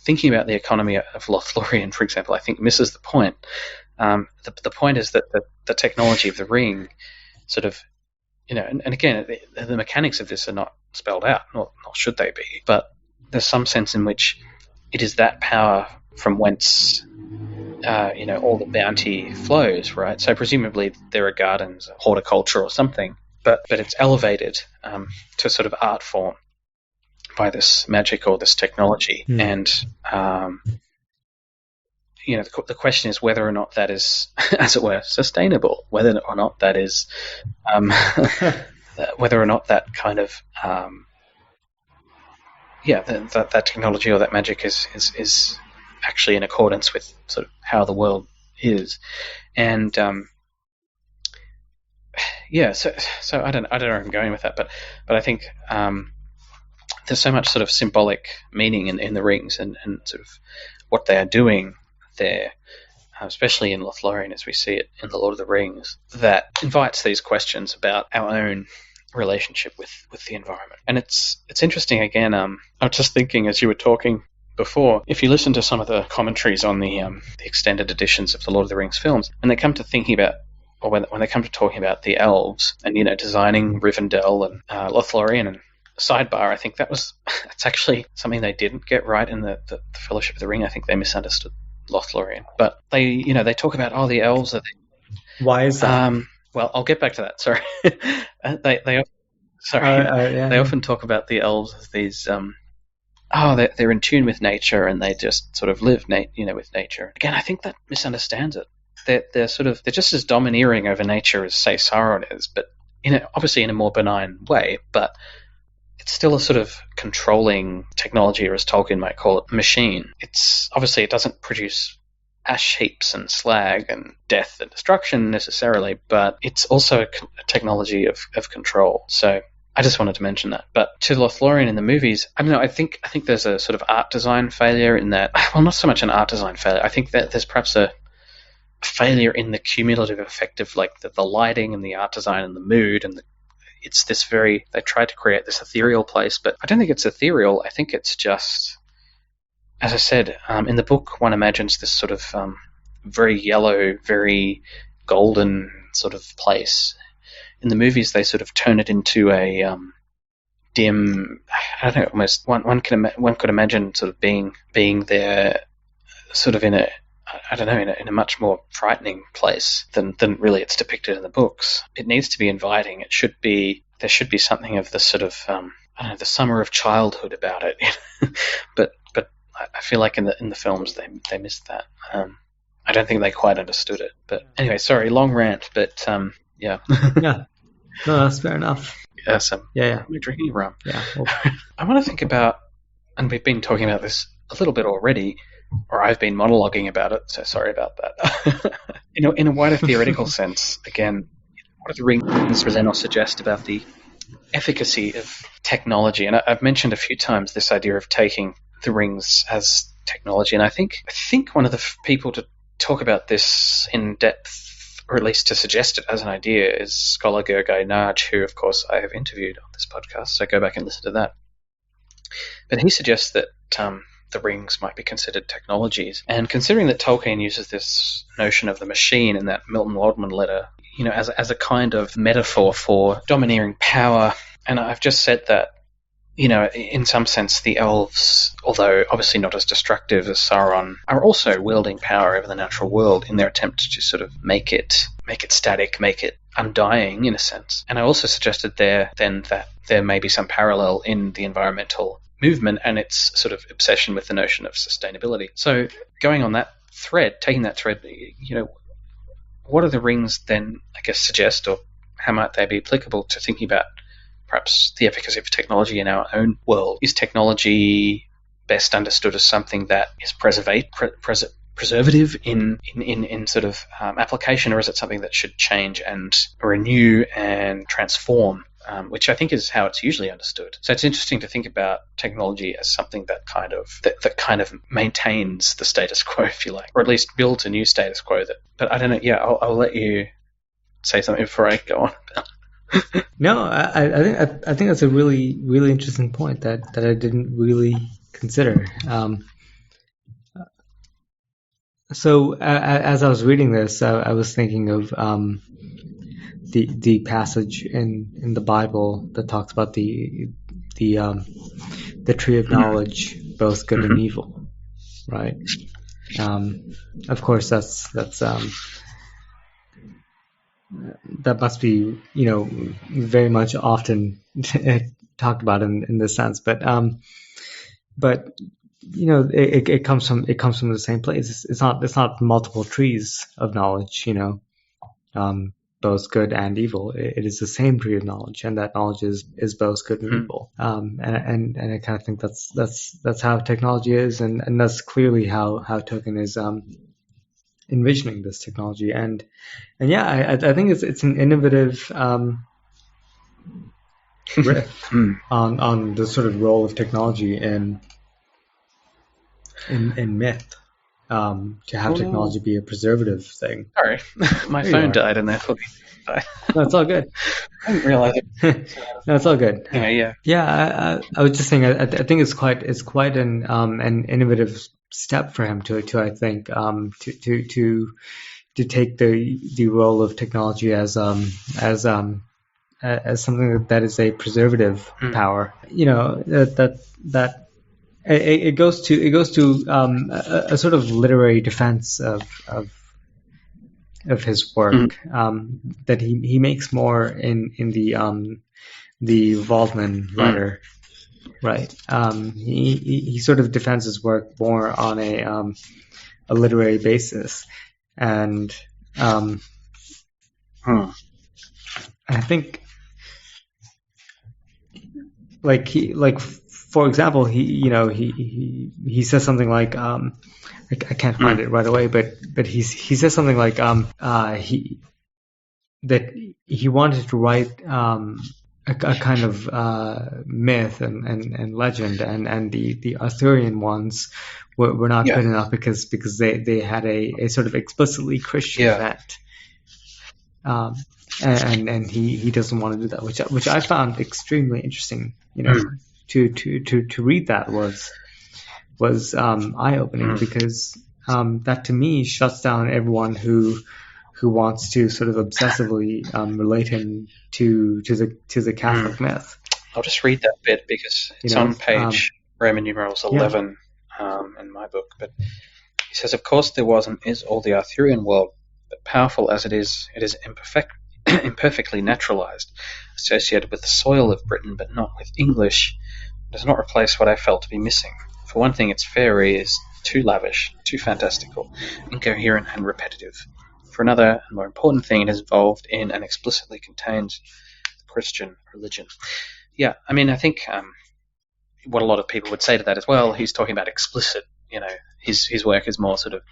Thinking about the economy of Lothlorien, for example, I think misses the point. The point is that the technology of the ring sort of, and again, the mechanics of this are not spelled out, nor should they be, but there's some sense in which it is that power from whence, all the bounty flows, right? So presumably there are gardens, horticulture or something, but it's elevated to sort of art form by this magic or this technology. And, the question is whether or not that is, as it were, sustainable, whether or not that is, whether or not that kind of, that technology or that magic is actually in accordance with sort of how the world is. And, so I don't know where I'm going with that, but I think, there's so much sort of symbolic meaning in the rings and sort of what they are doing there, especially in Lothlorien as we see it in the Lord of the Rings, that invites these questions about our own relationship with the environment. And it's interesting, again, I was just thinking as you were talking before, if you listen to some of the commentaries on the extended editions of the Lord of the Rings films, and they come to thinking about, or when they come to talking about the elves and, designing Rivendell and Lothlorien, and sidebar, I think that's actually something they didn't get right in the Fellowship of the Ring. I think they misunderstood Lothlorien. But they talk about, the elves are... Why is that? Well, I'll get back to that. Sorry. They often talk about the elves as these... they're in tune with nature and they just sort of live with nature. Again, I think that misunderstands it. They're just as domineering over nature as, say, Sauron is, but obviously in a more benign way, but it's still a sort of controlling technology, or as Tolkien might call it, machine. It's obviously, it doesn't produce ash heaps and slag and death and destruction necessarily, but it's also a technology of control. So I just wanted to mention that. But to Lothlorien in the movies, I don't know, I think there's a sort of art design failure in that. Well, not so much an art design failure. I think that there's perhaps a failure in the cumulative effect of like the lighting and the art design and the mood, and it's this very, they tried to create this ethereal place, but I don't think it's ethereal. I think it's just, as I said, in the book, one imagines this sort of very yellow, very golden sort of place. In the movies, they sort of turn it into a dim. I don't know. Almost one could imagine sort of being there, sort of in a, I don't know, in a much more frightening place than really it's depicted in the books. It needs to be inviting. There should be something of the sort of I don't know, the summer of childhood about it. but I feel like in the films they missed that. I don't think they quite understood it. But anyway, sorry, long rant. But yeah. Yeah. No, that's fair enough. Yeah. We're drinking rum. Yeah. Well, I want to think about, and we've been talking about this a little bit already, or I've been monologuing about it, so sorry about that. In a wider theoretical sense, again, what do the rings present or suggest about the efficacy of technology? And I've mentioned a few times this idea of taking the rings as technology, and I think one of the people to talk about this in depth, or at least to suggest it as an idea, is scholar Gergely Nagy, who, of course, I have interviewed on this podcast, so go back and listen to that. But he suggests that the rings might be considered technologies. And considering that Tolkien uses this notion of the machine in that Milton Waldman letter, as a kind of metaphor for domineering power, and I've just said that, in some sense, the elves, although obviously not as destructive as Sauron, are also wielding power over the natural world in their attempt to sort of make it static, make it undying in a sense. And I also suggested that there may be some parallel in the environmental movement and its sort of obsession with the notion of sustainability. So going on that thread, taking that thread, what do the rings then, I guess, suggest, or how might they be applicable to thinking about perhaps the efficacy of technology in our own world? Is technology best understood as something that is preservative in sort of application, or is it something that should change and renew and transform, which I think is how it's usually understood? So it's interesting to think about technology as something that kind of maintains the status quo, if you like, or at least builds a new status quo. But I don't know. Yeah, I'll let you say something before I go on. No, I think that's a really, really interesting point that I didn't really consider. So as I was reading this, I was thinking of the passage in the Bible that talks about the tree of knowledge, both good and evil, right? Of course, that's that must be very much often talked about in this sense, but it comes from the same place. It's not multiple trees of knowledge, both good and evil. It is the same tree of knowledge, and that knowledge is both good and evil. And I kind of think that's how technology is, and that's clearly how Tolkien is envisioning this technology. And yeah, I think it's an innovative riff on the sort of role of technology in myth, to have technology be a preservative thing. Sorry, my phone died in there. No, it's all good. I didn't realize it. No, it's all good. Yeah. Yeah, I was just saying. I think it's quite an innovative step for him to I think to take the role of technology as something that is a preservative power. That it goes to a sort of literary defense of his work, that he makes more in the Waldman letter, right? He sort of defends his work more on a literary basis, and I think for example, he says something like I can't find it right away, but he says something like he wanted to write a kind of myth and legend, and the Arthurian ones were not good enough because they had a sort of explicitly Christian event. And he doesn't want to do that, which I found extremely interesting. To read that was eye opening because that to me shuts down everyone who wants to sort of obsessively relate him to the Catholic myth. I'll just read that bit because it's on page Roman numerals 11 in my book. But he says, of course, there was and is all the Arthurian world, but powerful as it is imperfectly naturalized, associated with the soil of Britain, but not with English. It does not replace what I felt to be missing. For one thing, its fairy is too lavish, too fantastical, incoherent and repetitive. For another, and more important thing, it is involved in and explicitly contains the Christian religion. Yeah, I mean, I think what a lot of people would say to that as well, he's talking about explicit, his work is more sort of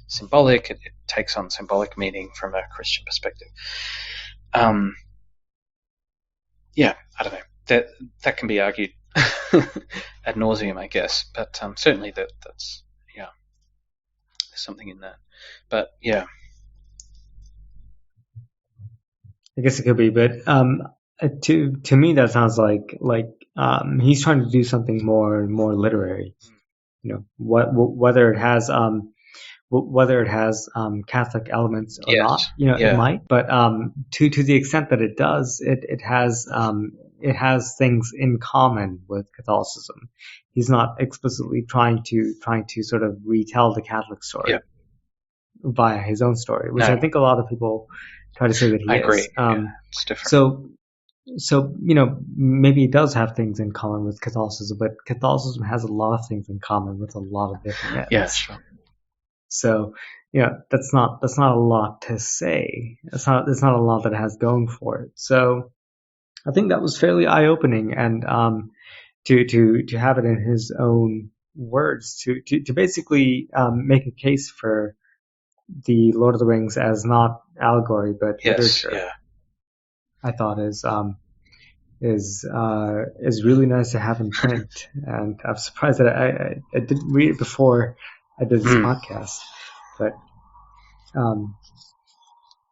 symbolic, it takes on symbolic meaning from a Christian perspective. Yeah, I don't know. That can be argued ad nauseum, I guess, but certainly that's there's something in that. But yeah, I guess it could be, but to me that sounds like he's trying to do something more literary. Whether it has Catholic elements or not, it might. But to the extent that it does, it has things in common with Catholicism. He's not explicitly trying to sort of retell the Catholic story via his own story, which I think a lot of people try to say that he is. I agree. It's different. So maybe it does have things in common with Catholicism, but Catholicism has a lot of things in common with a lot of different myths. Yes. Sure. So that's not a lot to say. It's not a lot that it has going for it. So I think that was fairly eye opening, and to have it in his own words, to basically make a case for the Lord of the Rings as not allegory but literature. Yeah. I thought is really nice to have in print, and I'm surprised that I didn't read it before I did this podcast, but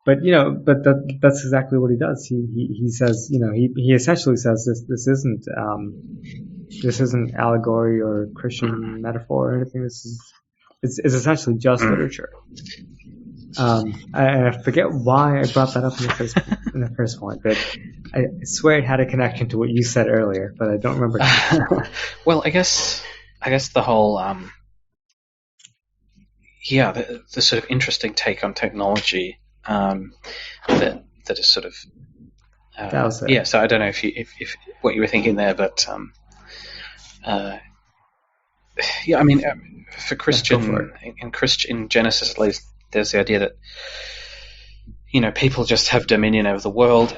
that's exactly what he does. He says, he essentially says this isn't allegory or Christian metaphor or anything. It's essentially just literature. I forget why I brought that up in the first point, but I swear it had a connection to what you said earlier, but I don't remember. Well, I guess the whole the sort of interesting take on technology that is sort of that was it. So I don't know if what you were thinking there, but I mean, for Christian in Genesis at least, there's the idea that people just have dominion over the world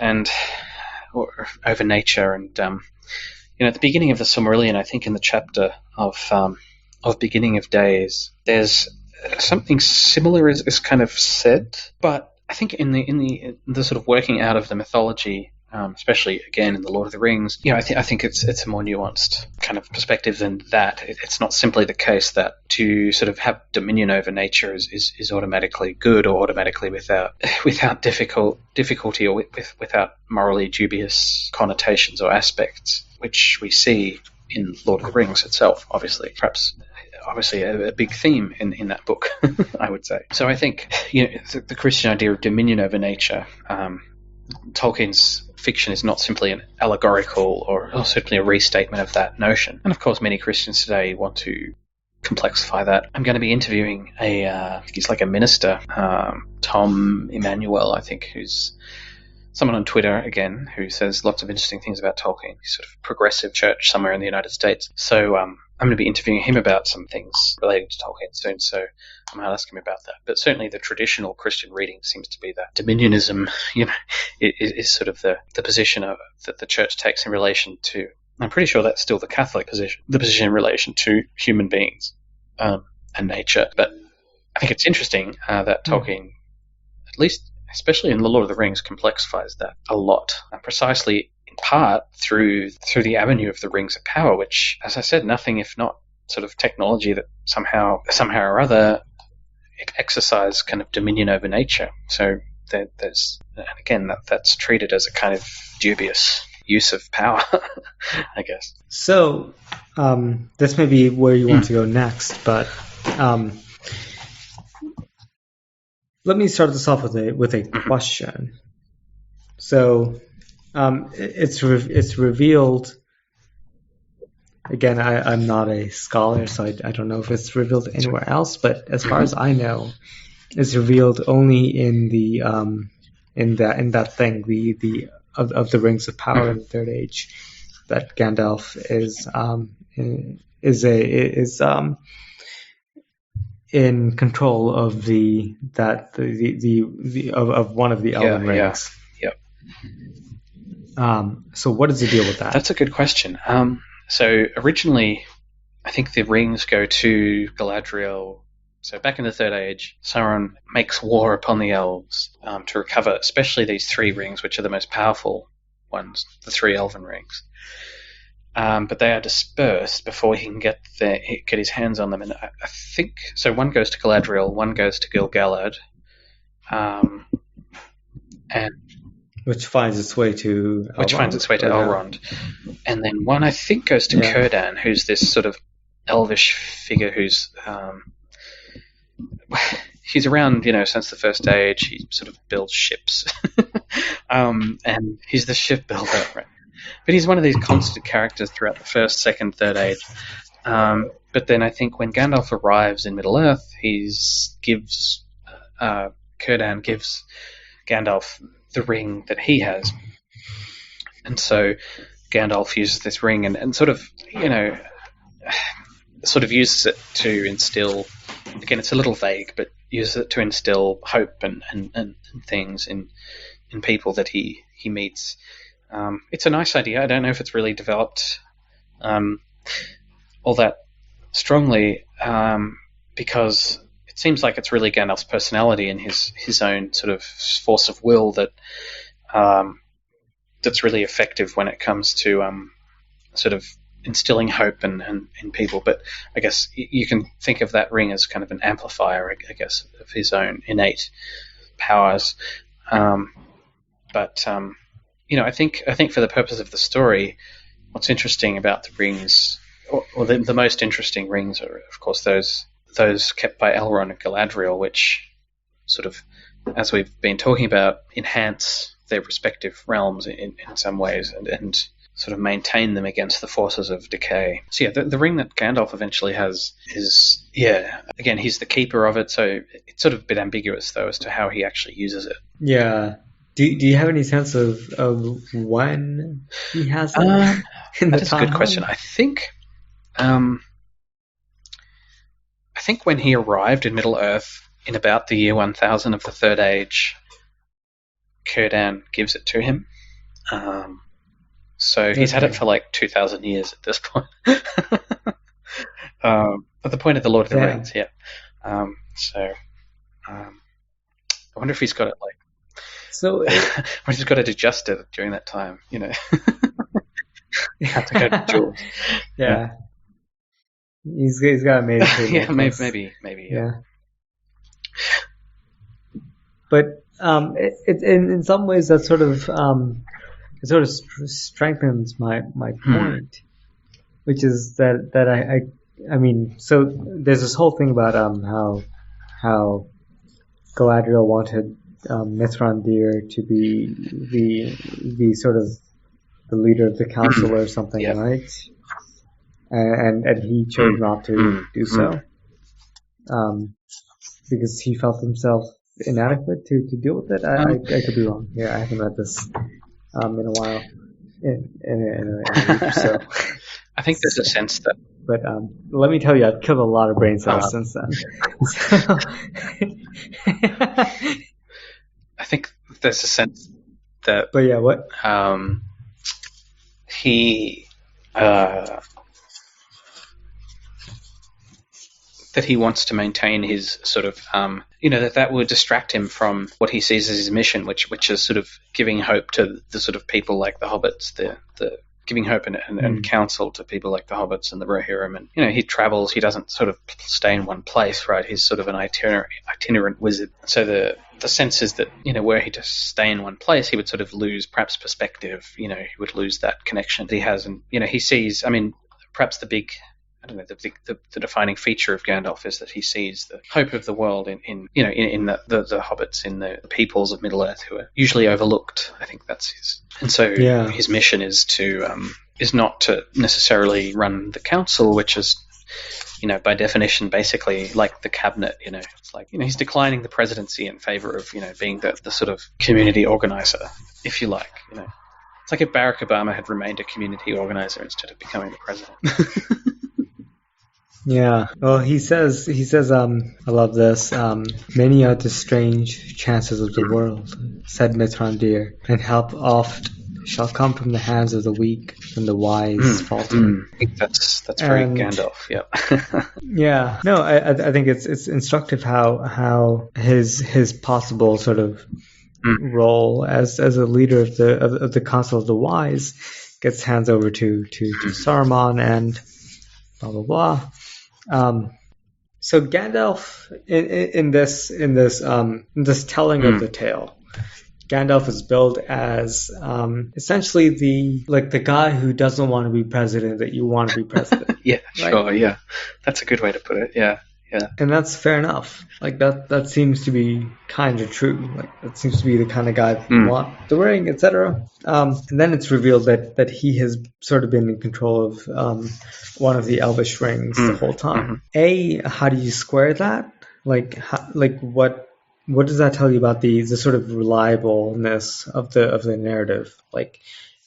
or over nature, and at the beginning of the Silmarillion, I think in the chapter of Beginning of Days, there's something similar is kind of said, but I think in the sort of working out of the mythology, especially again in the Lord of the Rings, I think it's a more nuanced kind of perspective than that. It's not simply the case that to sort of have dominion over nature is automatically good or automatically without difficulty or without morally dubious connotations or aspects, which we see in Lord of the Rings itself, obviously a big theme in that book, I would say. So I think the Christian idea of dominion over nature, Tolkien's fiction is not simply an allegorical or simply a restatement of that notion. And of course, many Christians today want to complexify that. I'm going to be interviewing he's like a minister, Tom Emmanuel, I think, who's someone on Twitter, again, who says lots of interesting things about Tolkien. He's sort of progressive church somewhere in the United States. So I'm going to be interviewing him about some things relating to Tolkien soon, so I might ask him about that. But certainly the traditional Christian reading seems to be that dominionism, is sort of the position that the church takes in relation to, I'm pretty sure that's still the Catholic position, the position in relation to human beings. and nature. But I think it's interesting that Tolkien, at least especially in The Lord of the Rings, complexifies that a lot, precisely in part through the avenue of the Rings of Power, which, as I said, nothing if not sort of technology that somehow or other exercise kind of dominion over nature. So there's, and again, that's treated as a kind of dubious use of power, I guess. So this may be where you want to go next, but let me start this off with a question. So it's revealed. Again, I'm not a scholar, so I don't know if it's revealed anywhere else. But as far as I know, it's revealed only in the in that thing, the of the Rings of Power in the Third Age, that Gandalf is in control of of one of the Elven rings. Yeah. So what is the deal with that? That's a good question. So originally, I think the rings go to Galadriel. So back in the Third Age, Sauron makes war upon the elves to recover, especially these three rings, which are the most powerful ones, the three Elven rings. But they are dispersed before he can get his hands on them. And I think so. One goes to Galadriel, one goes to Gil-galad, and which finds its way to Elrond. And then one, I think, goes to Círdan, who's this sort of elvish figure who's he's around, since the First Age. He sort of builds ships, and he's the shipbuilder, right? But he's one of these constant characters throughout the First, Second, Third Age. But then I think when Gandalf arrives in Middle-earth, Círdan gives Gandalf the ring that he has. And so Gandalf uses this ring and sort of uses it to instill, again, it's a little vague, but uses it to instill hope and things in people that he meets. It's a nice idea. I don't know if it's really developed all that strongly, because it seems like it's really Gandalf's personality and his own sort of force of will that's really effective when it comes to sort of instilling hope in people. But I guess you can think of that ring as kind of an amplifier, I guess, of his own innate powers. I think for the purpose of the story, what's interesting about the rings, or the most interesting rings, are of course those kept by Elrond and Galadriel, which sort of, as we've been talking about, enhance their respective realms in some ways and sort of maintain them against the forces of decay. So the ring that Gandalf eventually has is, again, he's the keeper of it, so it's sort of a bit ambiguous though as to how he actually uses it. Yeah. Do you have any sense of when he has it? That's a good question. I think when he arrived in Middle-earth in about the year 1000 of the Third Age, Círdan gives it to him. So he's had it for like 2,000 years at this point. At the point of the Lord of the Rings, yeah. I wonder if he's got it like. So, or he's got it adjusted during that time, He had to go to Jules. Yeah. He's got a major. Yeah, maybe. Yeah. But it in some ways that sort of it sort of strengthens my point, which is that I mean, so there's this whole thing about how Galadriel wanted Mithrandir to be the sort of the leader of the council or something, right? And he chose not to do so, because he felt himself inadequate to deal with it. I could be wrong. Yeah, I haven't read this in a while, in a week or so. I think there's a sense that. But let me tell you, I've killed a lot of brain cells since then. I think there's a sense that. But yeah, what? He. that he wants to maintain his sort of, that would distract him from what he sees as his mission, which is sort of giving hope to the sort of people like the hobbits, the giving hope and counsel to people like the hobbits and the Rohirrim. And, he travels, he doesn't sort of stay in one place, right? He's sort of an itinerant wizard. So the sense is that, were he to stay in one place, he would sort of lose perhaps perspective, he would lose that connection that he has. And, he sees, perhaps the big, the defining feature of Gandalf is that he sees the hope of the world in the hobbits, in the peoples of Middle Earth who are usually overlooked. I think that's his. And so his mission is not to necessarily run the council, which is, by definition, basically like the cabinet. It's like, he's declining the presidency in favor of, being the sort of community organizer, if you like. It's like if Barack Obama had remained a community organizer instead of becoming the president. Yeah. Well, he says, I love this. Many are the strange chances of the world, said Mithrandir, and help oft shall come from the hands of the weak, and the wise falter. I think that's very Gandalf. Yep. Yeah. No, I think it's instructive how his possible sort of role as a leader of the Council of the Wise gets hands over to Saruman and blah blah blah. So Gandalf in this telling of the tale, Gandalf is billed as essentially the guy who doesn't want to be president that you want to be president. Yeah, right? Sure, yeah. That's a good way to put it. Yeah. Yeah. And that's fair enough. Like that seems to be kind of true. Like that seems to be the kind of guy that you want the ring, etc. And then it's revealed that he has sort of been in control of one of the Elvish rings the whole time. How do you square that? Like what does that tell you about the sort of reliableness of the narrative? Like,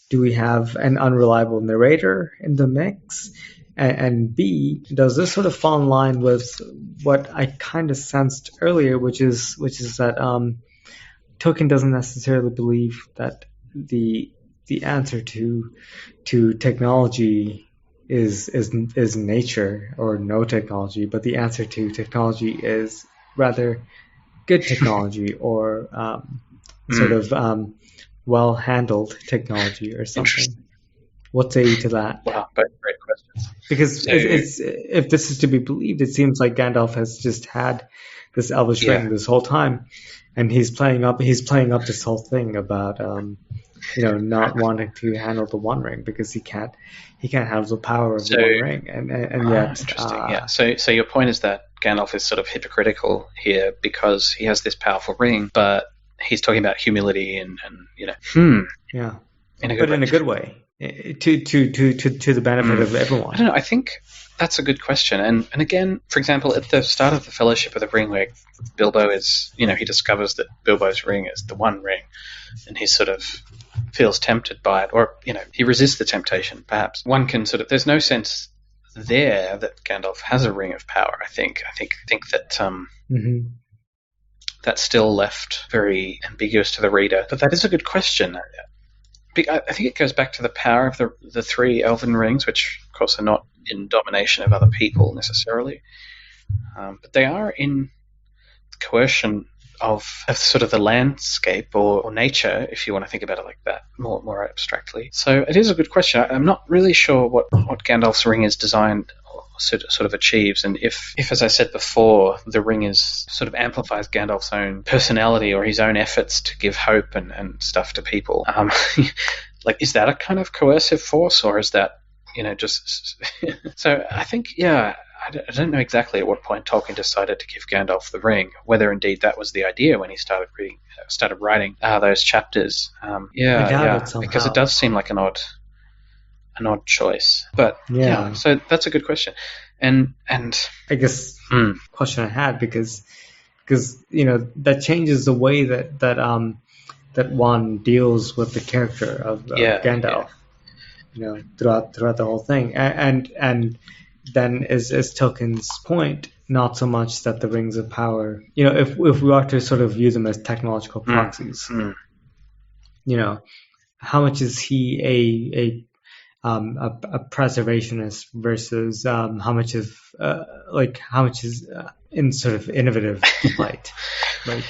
do we have an unreliable narrator in the mix? And B, does this sort of fall in line with what I kind of sensed earlier, which is that Tolkien doesn't necessarily believe that the answer to technology is nature or no technology, but the answer to technology is rather good technology or sort of well handled technology or something. What say you to that? Wow, great questions. Because if this is to be believed, it seems like Gandalf has just had this Elvish ring this whole time, and he's playing up this whole thing about not wanting to handle the One Ring because he can't handle the power of the One Ring, and yet interesting. So your point is that Gandalf is sort of hypocritical here because he has this powerful ring, but he's talking about humility and in a good way. To the benefit of everyone. I don't know. I think that's a good question. And again, for example, at the start of the Fellowship of the Ring, where Bilbo is, he discovers that Bilbo's ring is the One Ring, and he sort of feels tempted by it, or he resists the temptation. Perhaps one can there's no sense there that Gandalf has a ring of power. I think that that's still left very ambiguous to the reader. But that is a good question. I think it goes back to the power of the three elven rings, which, of course, are not in domination of other people necessarily, but they are in coercion of sort of the landscape or nature, if you want to think about it like that, more abstractly. So it is a good question. I'm not really sure what Gandalf's ring is designed or sort of achieves, and if, as I said before, the ring is sort of amplifies Gandalf's own personality or his own efforts to give hope and stuff to people. Like, is that a kind of coercive force, or is that just so I think I don't know exactly at what point Tolkien decided to give Gandalf the ring, whether indeed that was the idea when he started writing those chapters. Because it does seem like an odd choice. But so that's a good question. And I guess question I had because that changes the way that one deals with the character of Gandalf. Throughout the whole thing, and then is Tolkien's point not so much that the rings of power, if we are to sort of view them as technological proxies, how much is he a preservationist versus how much is in sort of innovative light, right?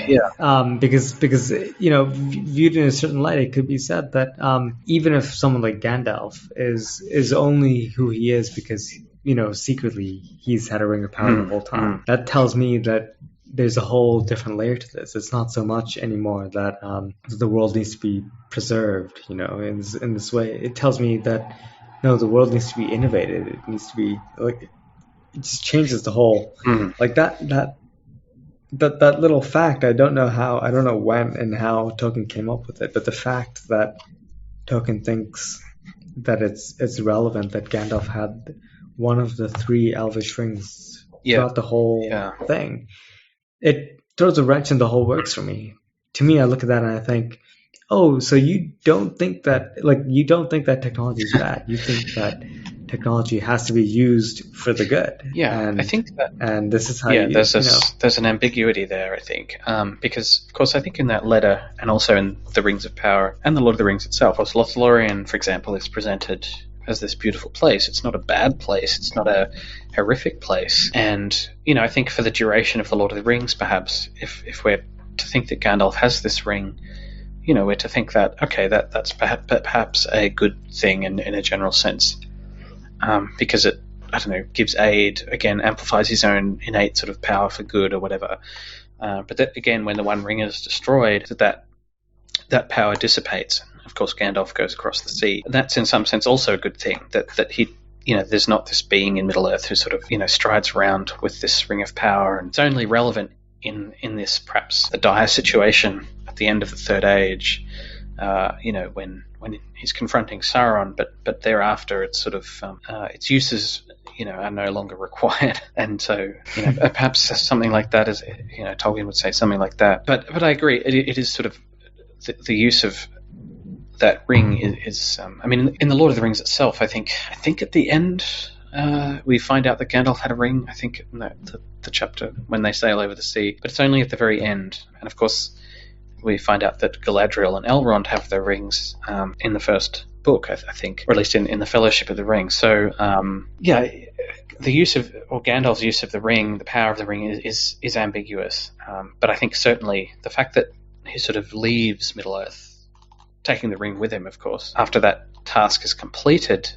Yeah. Because viewed in a certain light, it could be said that even if someone like Gandalf is only who he is because secretly he's had a ring of power the whole time, that tells me that there's a whole different layer to this. It's not so much anymore that the world needs to be preserved, in this way. It tells me that no, the world needs to be innovated. It needs to be like, it just changes the whole like that little fact. I don't know when and how Tolkien came up with it, but the fact that Tolkien thinks that it's relevant that Gandalf had one of the 3 elvish rings throughout the whole thing, it throws a wrench in the whole works for me. To me, I look at that and I think, oh, so you don't think that technology is bad. You think that technology has to be used for the good. Yeah, and I think that. And this is how there's an ambiguity there, I think, because of course I think in that letter and also in the Rings of Power and the Lord of the Rings itself, Lothlorien, for example, is presented as this beautiful place. It's not a bad place. It's not a horrific place. And I think for the duration of the Lord of the Rings, perhaps if we're to think that Gandalf has this ring, we're to think that that's perhaps a good thing in a general sense. Because it, I don't know, gives aid, again, amplifies his own innate sort of power for good or whatever. But that, again, when the One Ring is destroyed, that power dissipates. Of course, Gandalf goes across the sea. And that's in some sense also a good thing, that he, there's not this being in Middle-earth who sort of, strides around with this ring of power, and it's only relevant in this, perhaps, the dire situation at the end of the Third Age, when he's confronting Sauron, but thereafter it's sort of its uses are no longer required, and so perhaps something like that is Tolkien would say something like that. But I agree, it is sort of the use of that ring is in the Lord of the Rings itself. I think at the end we find out that Gandalf had a ring. I think in the chapter when they sail over the sea, but it's only at the very end, and of course we find out that Galadriel and Elrond have their rings in the first book, I think, or at least in the Fellowship of the Ring. So, the use of, or Gandalf's use of the ring, the power of the ring is ambiguous. But I think certainly the fact that he sort of leaves Middle-earth, taking the ring with him, of course, after that task is completed,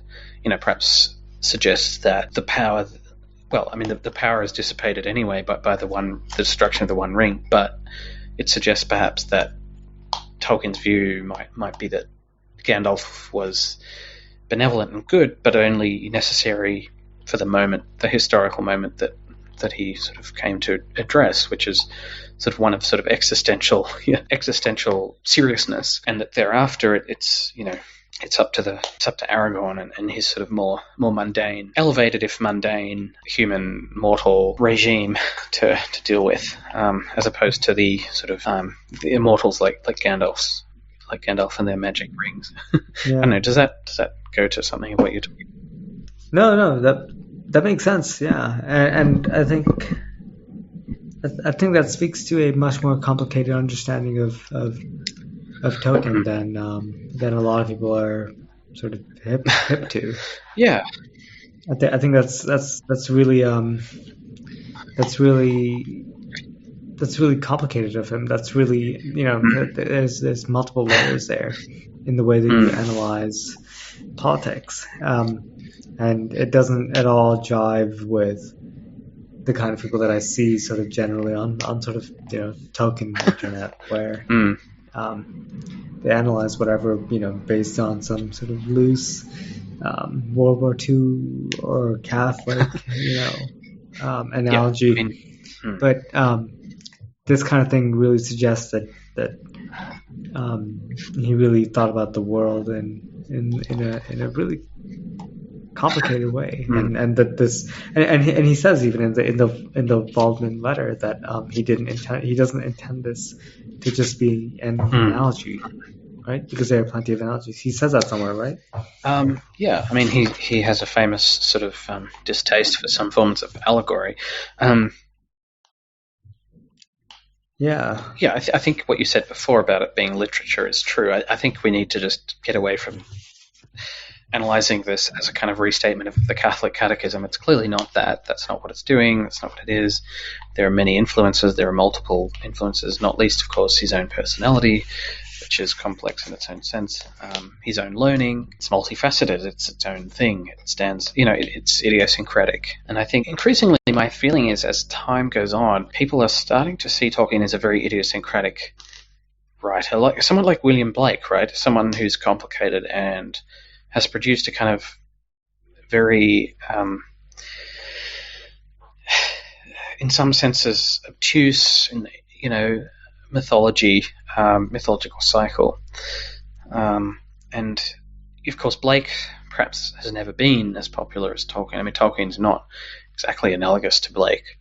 perhaps suggests that the power, the power is dissipated anyway by the destruction of the One Ring, but it suggests perhaps that Tolkien's view might be that Gandalf was benevolent and good, but only necessary for the moment, the historical moment that he sort of came to address, which is sort of one of sort of existential seriousness, and that thereafter it's up to Aragorn and his sort of more mundane, elevated if mundane, human mortal regime to deal with, as opposed to the sort of the immortals like Gandalf and their magic rings. Yeah. I don't know. Does that go to something of what you're talking? No, that makes sense. Yeah, and I think that speaks to a much more complicated understanding of Tolkien than a lot of people are sort of hip to. Yeah, I think that's really complicated of him. That's really there's multiple layers there in the way that you analyze politics, and it doesn't at all jive with the kind of people that I see sort of generally on sort of Tolkien internet, where they analyze whatever based on some sort of loose World War II or Catholic analogy. Yeah, but this kind of thing really suggests that he really thought about the world in a really complicated way, and that this and he says even in the Waldman letter that he doesn't intend this to just be an analogy, right? Because there are plenty of analogies. He says that somewhere, right? Yeah, I mean he has a famous sort of distaste for some forms of allegory. Yeah, I think what you said before about it being literature is true. I think we need to just get away from analyzing this as a kind of restatement of the Catholic Catechism. It's clearly not that. That's not what it's doing. That's not what it is. There are many influences. There are multiple influences, not least, of course, his own personality, which is complex in its own sense. His own learning. It's multifaceted. It's its own thing. It stands, it's idiosyncratic. And I think increasingly my feeling is as time goes on, people are starting to see Tolkien as a very idiosyncratic writer, like someone like William Blake, right? Someone who's complicated and has produced a kind of very, in some senses, obtuse, mythological cycle. And of course, Blake perhaps has never been as popular as Tolkien. I mean, Tolkien's not exactly analogous to Blake,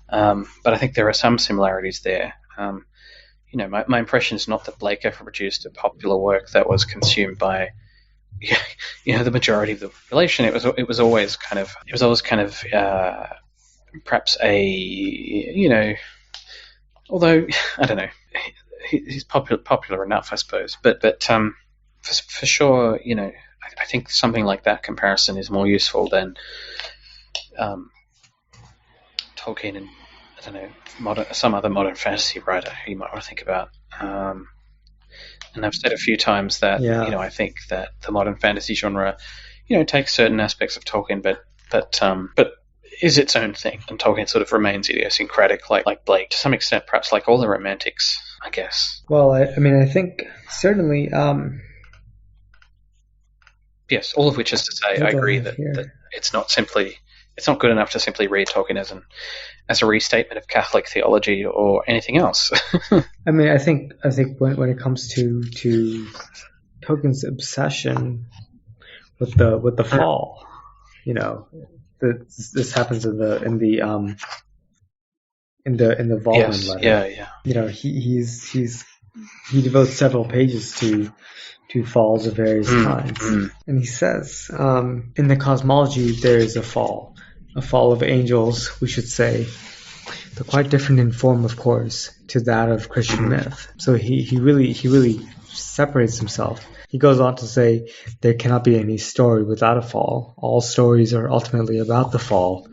but I think there are some similarities there. My impression is not that Blake ever produced a popular work that was consumed by the majority of the population. It was always kind of perhaps although I don't know, he's popular enough, I suppose. But for sure, I think something like that comparison is more useful than Tolkien and I don't know some other modern fantasy writer who you might want to think about. And I've said a few times that I think that the modern fantasy genre, takes certain aspects of Tolkien, but is its own thing, and Tolkien sort of remains idiosyncratic, like Blake, to some extent, perhaps like all the Romantics, I guess. Well, I think certainly. Yes, all of which is to say, I agree that it's not good enough to simply read Tolkien as a restatement of Catholic theology or anything else. I mean, I think when it comes to Tolkien's obsession with the fall, this happens in the Volman letter. Yeah. He devotes several pages to falls of various kinds, and he says, in the cosmology there is a fall of angels, we should say, but quite different in form, of course, to that of Christian myth. So he really separates himself. He goes on to say there cannot be any story without a fall. All stories are ultimately about the fall,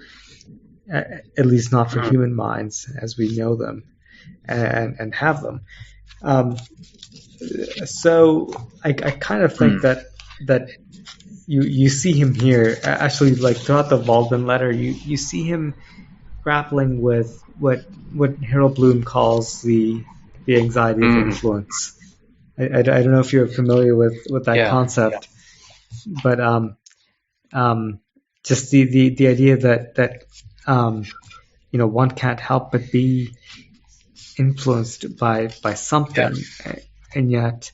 at least not for human minds as we know them and have them. So I kind of think that you see him here, actually, like throughout the Waldman letter, you see him grappling with what Harold Bloom calls the anxiety of influence. I don't know if you're familiar with that concept, but just the idea that one can't help but be influenced by something, and yet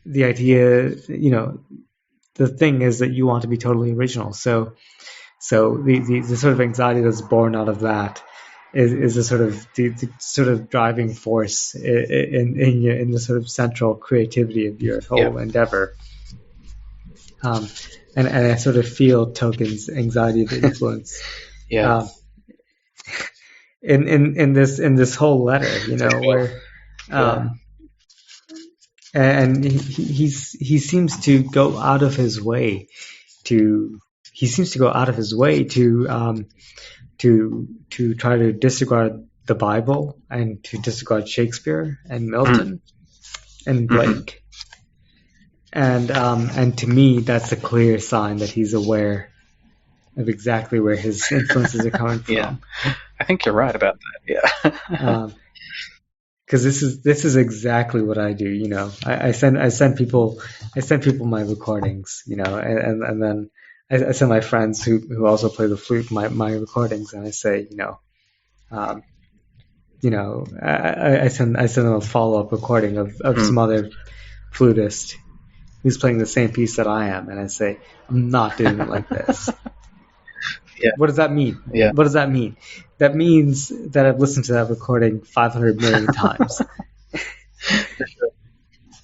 the idea, the thing is that you want to be totally original. So the sort of anxiety that's born out of that is a sort of the sort of driving force in the sort of central creativity of your whole endeavor. And I sort of feel Tolkien's anxiety of influence. In this whole letter, where and he seems to go out of his way to try to disregard the Bible and to disregard Shakespeare and Milton and Blake. And to me, that's a clear sign that he's aware of exactly where his influences are coming from. Yeah, I think you're right about that. Yeah, because this is exactly what I do. I send people my recordings. And then I send my friends who also play the flute my recordings, and I say, I send them a follow-up recording of some other flutist who's playing the same piece that I am, and I say, I'm not doing it like this. What does that mean? What does that mean? That means that I've listened to that recording 500 million times.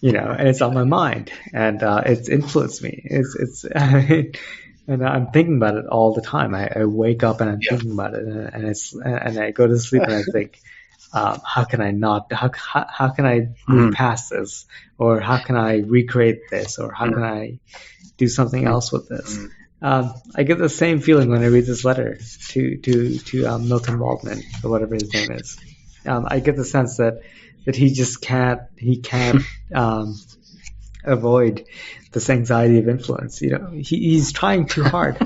And it's on my mind, and it's influenced me. It's and I'm thinking about it all the time. I wake up and I'm thinking about it, and I go to sleep and I think, how can I not? How can I move past this, or how can I recreate this, or how can I do something else with this? I get the same feeling when I read this letter to Milton Waldman, or whatever his name is. I get the sense that he just can't avoid this anxiety of influence. He's trying too hard.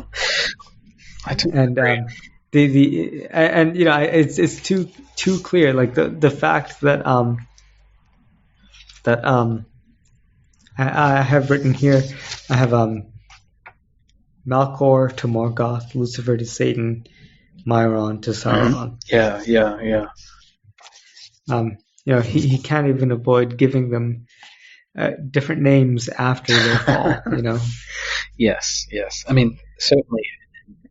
It's too clear. Like the fact that I have written here, I have Melkor to Morgoth, Lucifer to Satan, Myron to Sauron. He can't even avoid giving them different names after their fall. Yes. I mean, certainly.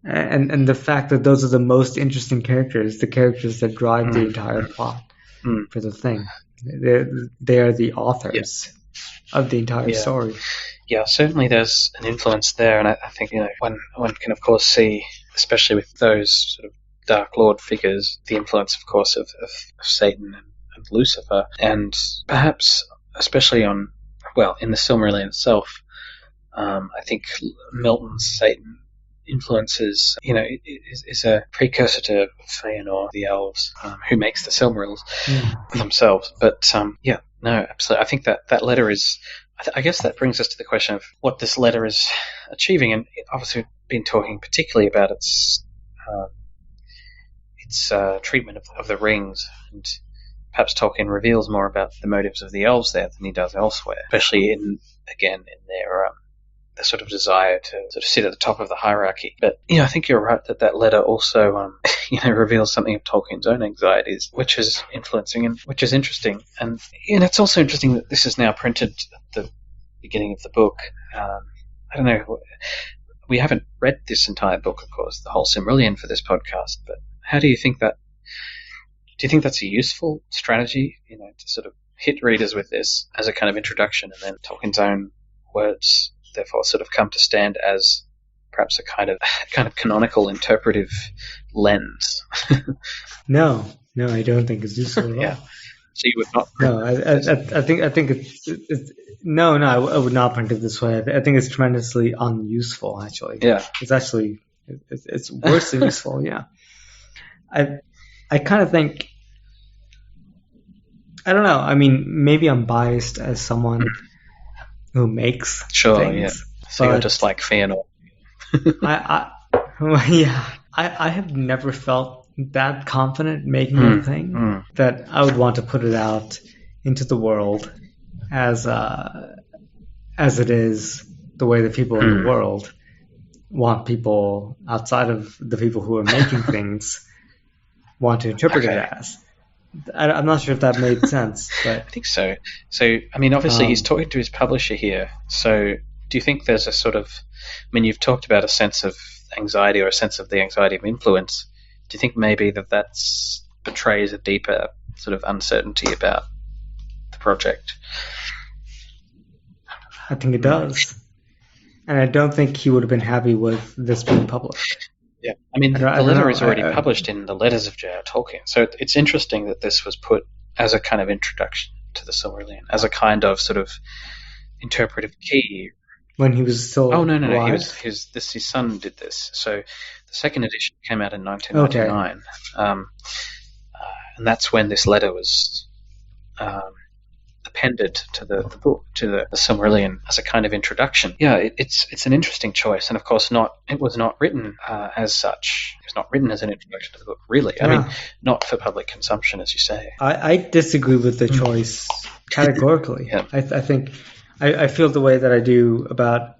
And the fact that those are the most interesting characters, the characters that drive the entire plot for the thing. They are the authors of the entire story. Yeah, certainly there's an influence there, and I think one can of course see, especially with those sort of Dark Lord figures, the influence, of course, of Satan and Lucifer, and perhaps especially in the Silmarillion itself. I think Milton's Satan influences, is a precursor to Fëanor, the elves, who makes the Silmarils themselves. But absolutely. I think that letter is. I guess that brings us to the question of what this letter is achieving, and obviously we've been talking particularly about its treatment of the rings, and perhaps Tolkien reveals more about the motives of the elves there than he does elsewhere, especially in their sort of desire to sort of sit at the top of the hierarchy. But I think you're right that letter also reveals something of Tolkien's own anxieties, which is influencing and which is interesting. And it's also interesting that this is now printed at the beginning of the book. I don't know. We haven't read this entire book, of course, the whole Silmarillion for this podcast. But how do you think that? Do you think that's a useful strategy? To sort of hit readers with this as a kind of introduction, and then Tolkien's own words therefore sort of come to stand as perhaps a kind of canonical interpretive lens. No, I don't think it's useful at all. So you would not. No, I think it's no. I would not print it this way. I think it's tremendously unuseful. Actually, it's actually it's worse than useful. Yeah, I kind of think. I don't know. I mean, maybe I'm biased as someone who makes things. So you're just like Fëanor. I have never felt that confident making a thing that I would want to put it out into the world as it is, the way the people in the world want people outside of the people who are making things want to interpret it as. I'm not sure if that made sense, but I think so. So, I mean, obviously he's talking to his publisher here. So, do you think there's a sort of, I mean, you've talked about a sense of anxiety or a sense of the anxiety of influence. Do you think maybe that betrays a deeper sort of uncertainty about the project? I think it does. And I don't think he would have been happy with this being published. Yeah, I mean, the letter is already published in the Letters of J.R. Tolkien, so it's interesting that this was put as a kind of introduction to the Silmarillion, as a kind of sort of interpretive key. When he was still alive? His son did this. So the second edition came out in 1999, and that's when this letter was appended to the book, to the Silmarillion, as a kind of introduction. Yeah, it's an interesting choice, and of course it was not written as such. It was not written as an introduction to the book, really. Yeah. I mean, not for public consumption, as you say. I disagree with the choice categorically. I think I feel the way that I do about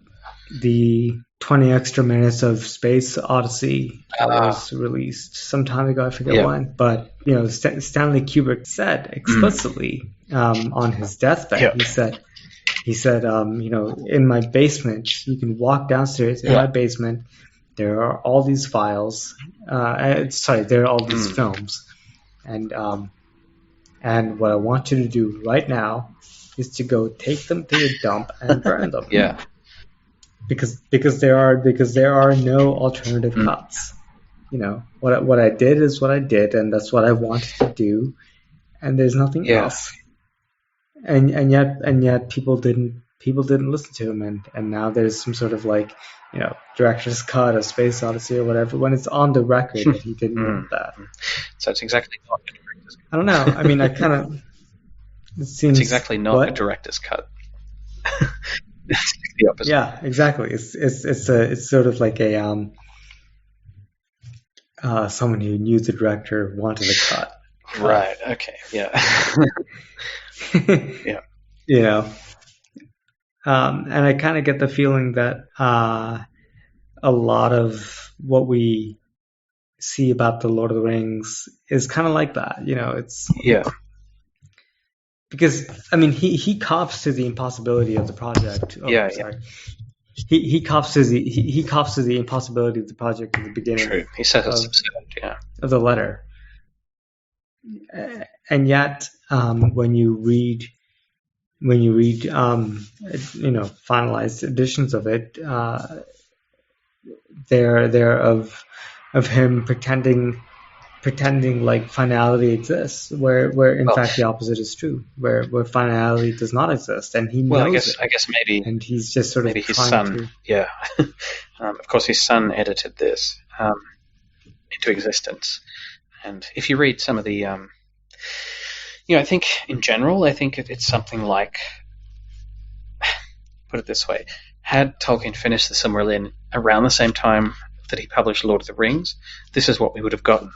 the 20 extra minutes of Space Odyssey that was released some time ago. I forget when, but Stanley Kubrick said explicitly on his deathbed, he said, in my basement, you can walk downstairs in my basement. There are all these files. There are all these films, and what I want you to do right now is to go take them to the dump and burn them. Because there are no alternative cuts. What I did is what I did, and that's what I wanted to do, and there's nothing else. And yet people didn't listen to him, and now there's some sort of like, director's cut of Space Odyssey or whatever, when it's on the record that he didn't want that. So it's exactly not a director's cut. I don't know. I mean, it seems... It's exactly not a director's cut. That's the opposite. Yeah, exactly. It's sort of like a someone who knew the director wanted a cut. Right. Okay. Yeah. Yeah. And I kind of get the feeling that a lot of what we see about the Lord of the Rings is kind of like that. It's because I mean he cops to the impossibility of the project. Sorry. He cops to the impossibility of the project at the beginning. True. He says it's absurd. Of the letter. And yet, when you read finalized editions of it, they're of him pretending like finality exists, where in fact the opposite is true, where finality does not exist, and he knows I guess maybe, and he's just sort of his son. Of course, his son edited this into existence. And if you read some of the, I think in general, it's something like, put it this way, had Tolkien finished the Silmarillion around the same time that he published Lord of the Rings, this is what we would have gotten.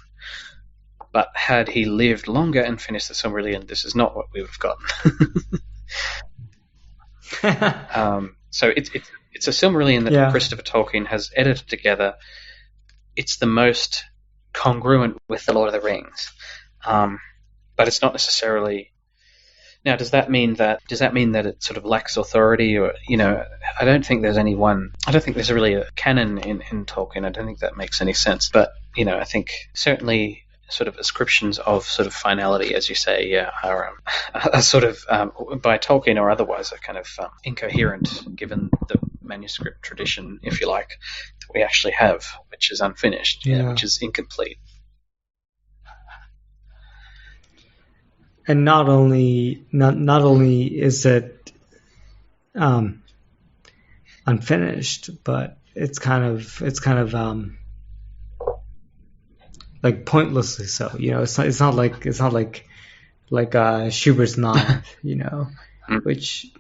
But had he lived longer and finished the Silmarillion, this is not what we would have gotten. So it's a Silmarillion that Christopher Tolkien has edited together. It's the most congruent with the Lord of the Rings, but it's not necessarily. Now, does that mean that it sort of lacks authority, or I don't think there's any one. I don't think there's really a canon in Tolkien. I don't think that makes any sense. But I think certainly sort of ascriptions of sort of finality, as you say, are sort of by Tolkien or otherwise are kind of incoherent given the manuscript tradition, if you like, that we actually have, which is unfinished, which is incomplete. And not only is it unfinished, but it's kind of like pointlessly so. It's not like Schubert's Ninth, which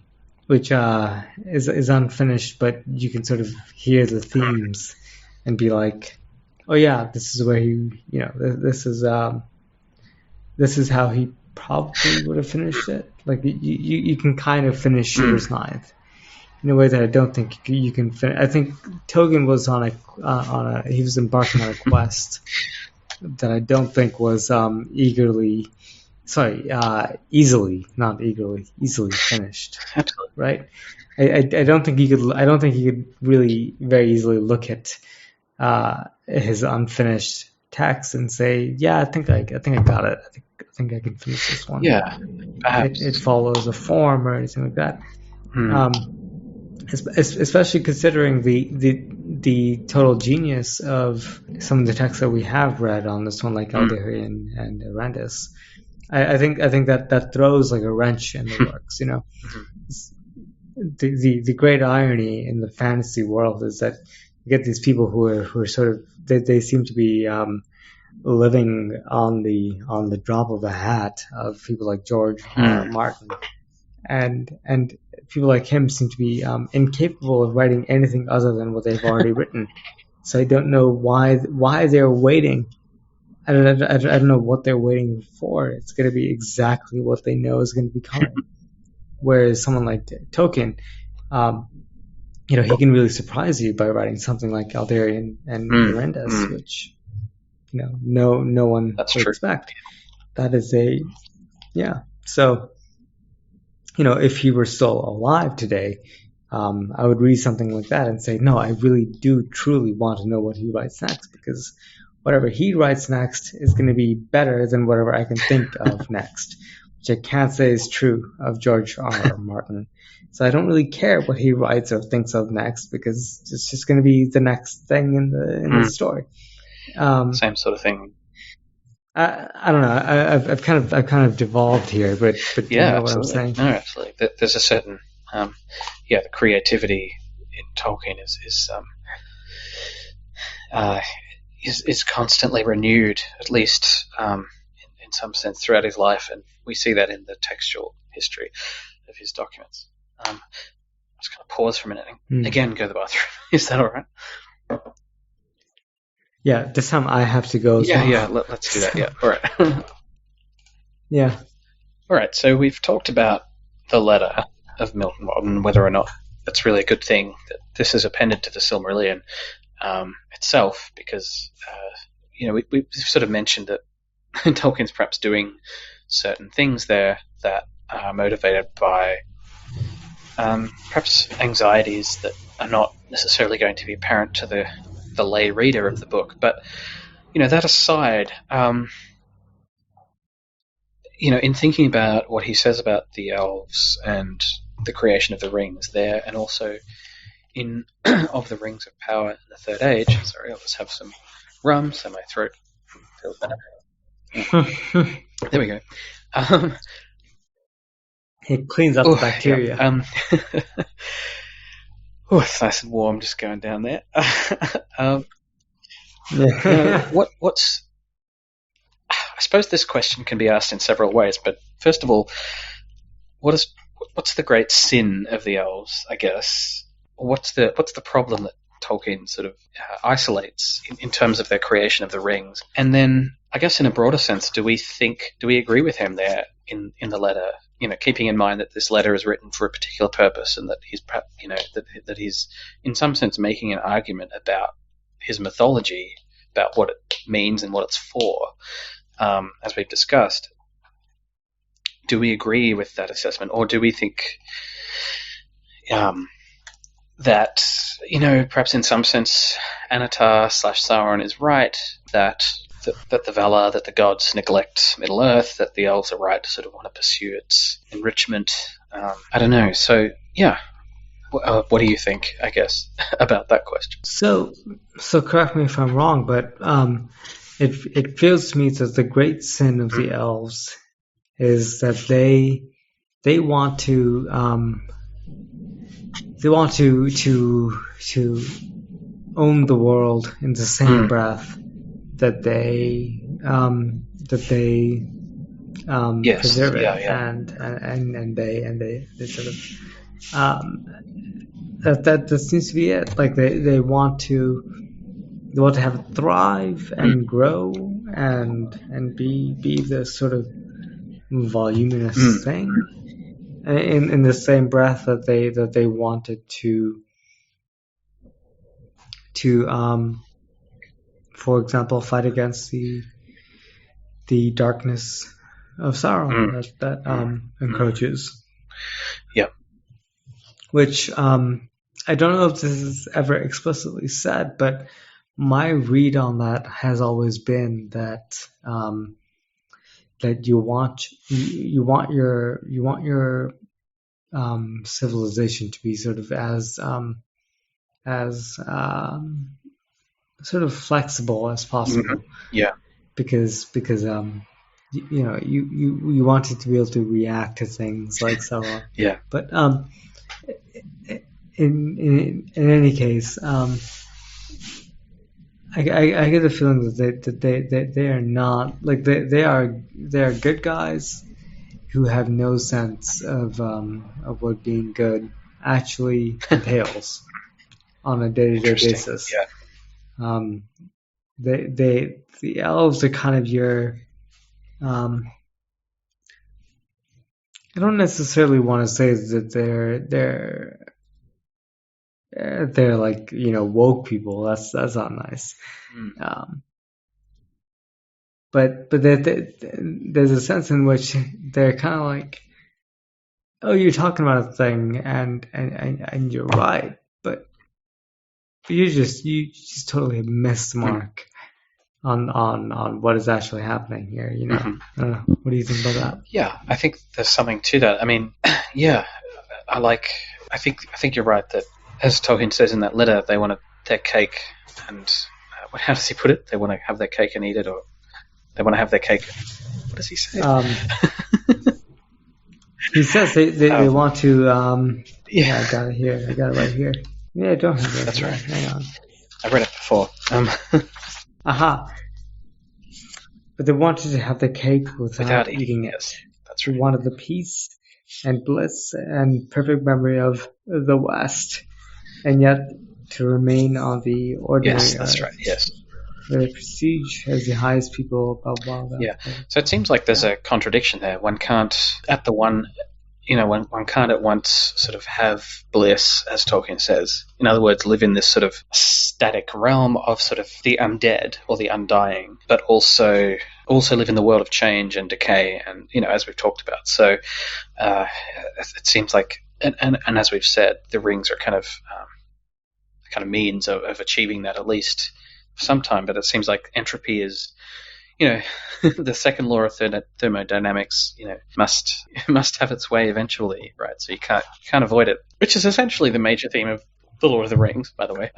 is unfinished, but you can sort of hear the themes and be like, oh yeah, this is where this is how he probably would have finished it. Like you can kind of finish Schubert's Ninth in a way that I don't think you can finish. I think Tolkien was he was embarking on a quest that I don't think was easily finished. Absolutely. Right? I don't think he could really very easily look at his unfinished text and say, yeah, I think I got it. I think I can finish this one. Yeah, perhaps it follows a form or anything like that. Especially considering the total genius of some of the texts that we have read on this one, like Alderian and Arendis. I think that throws like a wrench in the works. The great irony in the fantasy world is that you get these people who are sort of they seem to be living on the drop of a hat of people like George Martin, and people like him seem to be incapable of writing anything other than what they've already written. So I don't know why they're waiting. I don't know what they're waiting for. It's going to be exactly what they know is going to be coming. Whereas someone like Tolkien, he can really surprise you by writing something like Alderian and Arendis, which no one would expect. That is So, if he were still alive today, I would read something like that and say, no, I really do truly want to know what he writes next, because whatever he writes next is going to be better than whatever I can think of next, which I can't say is true of George R. Martin. So I don't really care what he writes or thinks of next, because it's just going to be the next thing in the story. Same sort of thing. I don't know. I've kind of devolved here, but do you Yeah, know what I'm absolutely. saying? No, absolutely. There's a certain, the creativity in Tolkien uh, is constantly renewed, at least in some sense, throughout his life, and we see that in the textual history of his documents. I'm just going to pause for a minute and again go to the bathroom. Is that all right? Yeah, this time I have to go as well. Yeah, let's do that. Yeah, all right. Yeah. All right, so we've talked about the letter of Milton Walton, whether or not it's really a good thing that this is appended to the Silmarillion itself, because we've sort of mentioned that Tolkien's perhaps doing certain things there that are motivated by perhaps anxieties that are not necessarily going to be apparent to the lay reader of the book. But that aside, in thinking about what he says about the elves and the creation of the rings there, and also in of the rings of power in the Third Age. Sorry, I'll just have some rum so my throat feels better. There we go. It cleans up the bacteria. Yeah, it's nice and warm just going down there. What's I suppose this question can be asked in several ways, but first of all, what's the great sin of the elves, I guess? What's the problem that Tolkien sort of isolates in terms of their creation of the rings? And then, I guess in a broader sense, do we agree with him there in the letter? Keeping in mind that this letter is written for a particular purpose, and that he's that he's in some sense making an argument about his mythology, about what it means and what it's for, as we've discussed. Do we agree with that assessment, or do we think that perhaps in some sense Anatar / Sauron is right, that the Valar, that the gods neglect Middle Earth, that the elves are right to sort of want to pursue its enrichment? I don't know. So yeah, what do you think, I guess, about that question? So correct me if I'm wrong, but it feels to me that the great sin of the elves is that they want to own the world in the same breath that they preserve it, and they sort of that seems to be it. Like they want to have it thrive and grow and be the sort of voluminous thing, in the same breath that they wanted to for example, fight against the darkness of Sauron that encroaches. Yeah. Which I don't know if this is ever explicitly said, but my read on that has always been that that you want your civilization to be sort of as sort of flexible as possible. Yeah. Because you want it to be able to react to things like Sauron. Yeah. But in any case, I get the feeling that they are not, like, they are good guys who have no sense of what being good actually entails on a day-to-day basis. Yeah. The elves are kind of your I don't necessarily want to say that they're like, woke people. That's not nice. But there's a sense in which they're kind of like, oh, you're talking about a thing and you're right, but you just totally missed the mark on what is actually happening here. I don't know. What do you think about that? Yeah, I think there's something to that. I mean, yeah, I think you're right that, as Tolkien says in that letter, they want their cake, and how does he put it? They want to have their cake and eat it, or They want to have their cake. What does he say? He says they want to. Yeah, I got it here. I got it right here. Yeah, I don't have it. That's right. Hang on. I read it before. Aha. But they wanted to have the cake without eating it. Yes, that's right. They wanted the peace and bliss and perfect memory of the West, and yet to remain on the ordinary Yes, that's right. Yes. Where prestige as the highest people above all that. Yeah. So it seems like there's a contradiction there. One can't one can't at once sort of have bliss, as Tolkien says. In other words, live in this sort of static realm of sort of the undead or the undying, but also live in the world of change and decay, and as we've talked about. So it seems like, and as we've said, the rings are kind of means of achieving that, at least for some time. But it seems like entropy is, the second law of thermodynamics, must have its way eventually, right? So you can't avoid it, which is essentially the major theme of the Lord of the Rings, by the way.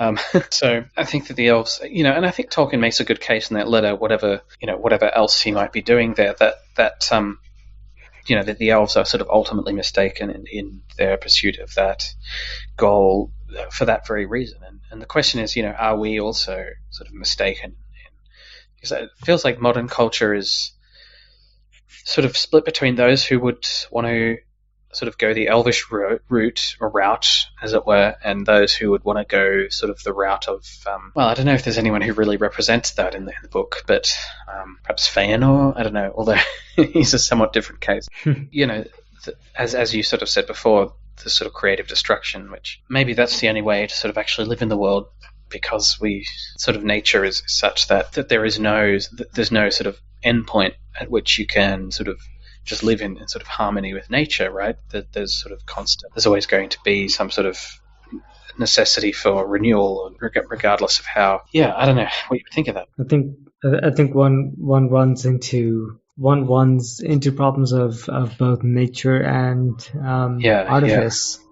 So I think that the elves, and I think Tolkien makes a good case in that letter, whatever else he might be doing there, that the elves are sort of ultimately mistaken in their pursuit of that goal for that very reason. And the question is, are we also sort of mistaken? Because it feels like modern culture is sort of split between those who would want to sort of go the elvish route, as it were, and those who would want to go sort of the route of, I don't know if there's anyone who really represents that in the book, but perhaps Feanor, I don't know, although he's a somewhat different case. As you sort of said before, the sort of creative destruction, which maybe that's the only way to sort of actually live in the world, because nature is such that there's no sort of endpoint at which you can sort of just live in sort of harmony with nature, right? That there's sort of constant. There's always going to be some sort of necessity for renewal, regardless of how. Yeah, I don't know what you think of that. I think one runs into problems of both nature and artifice. Yeah.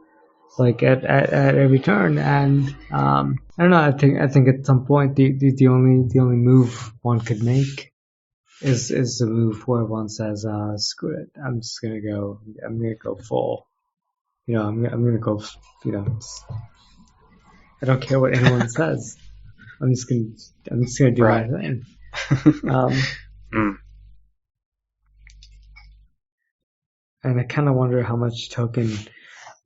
Like at every turn, and I don't know. I think at some point the only move one could make is the move where one says, "Screw it! I'm gonna go full. I'm gonna go. I don't care what anyone says. I'm just gonna do my thing." And I kind of wonder how much Tolkien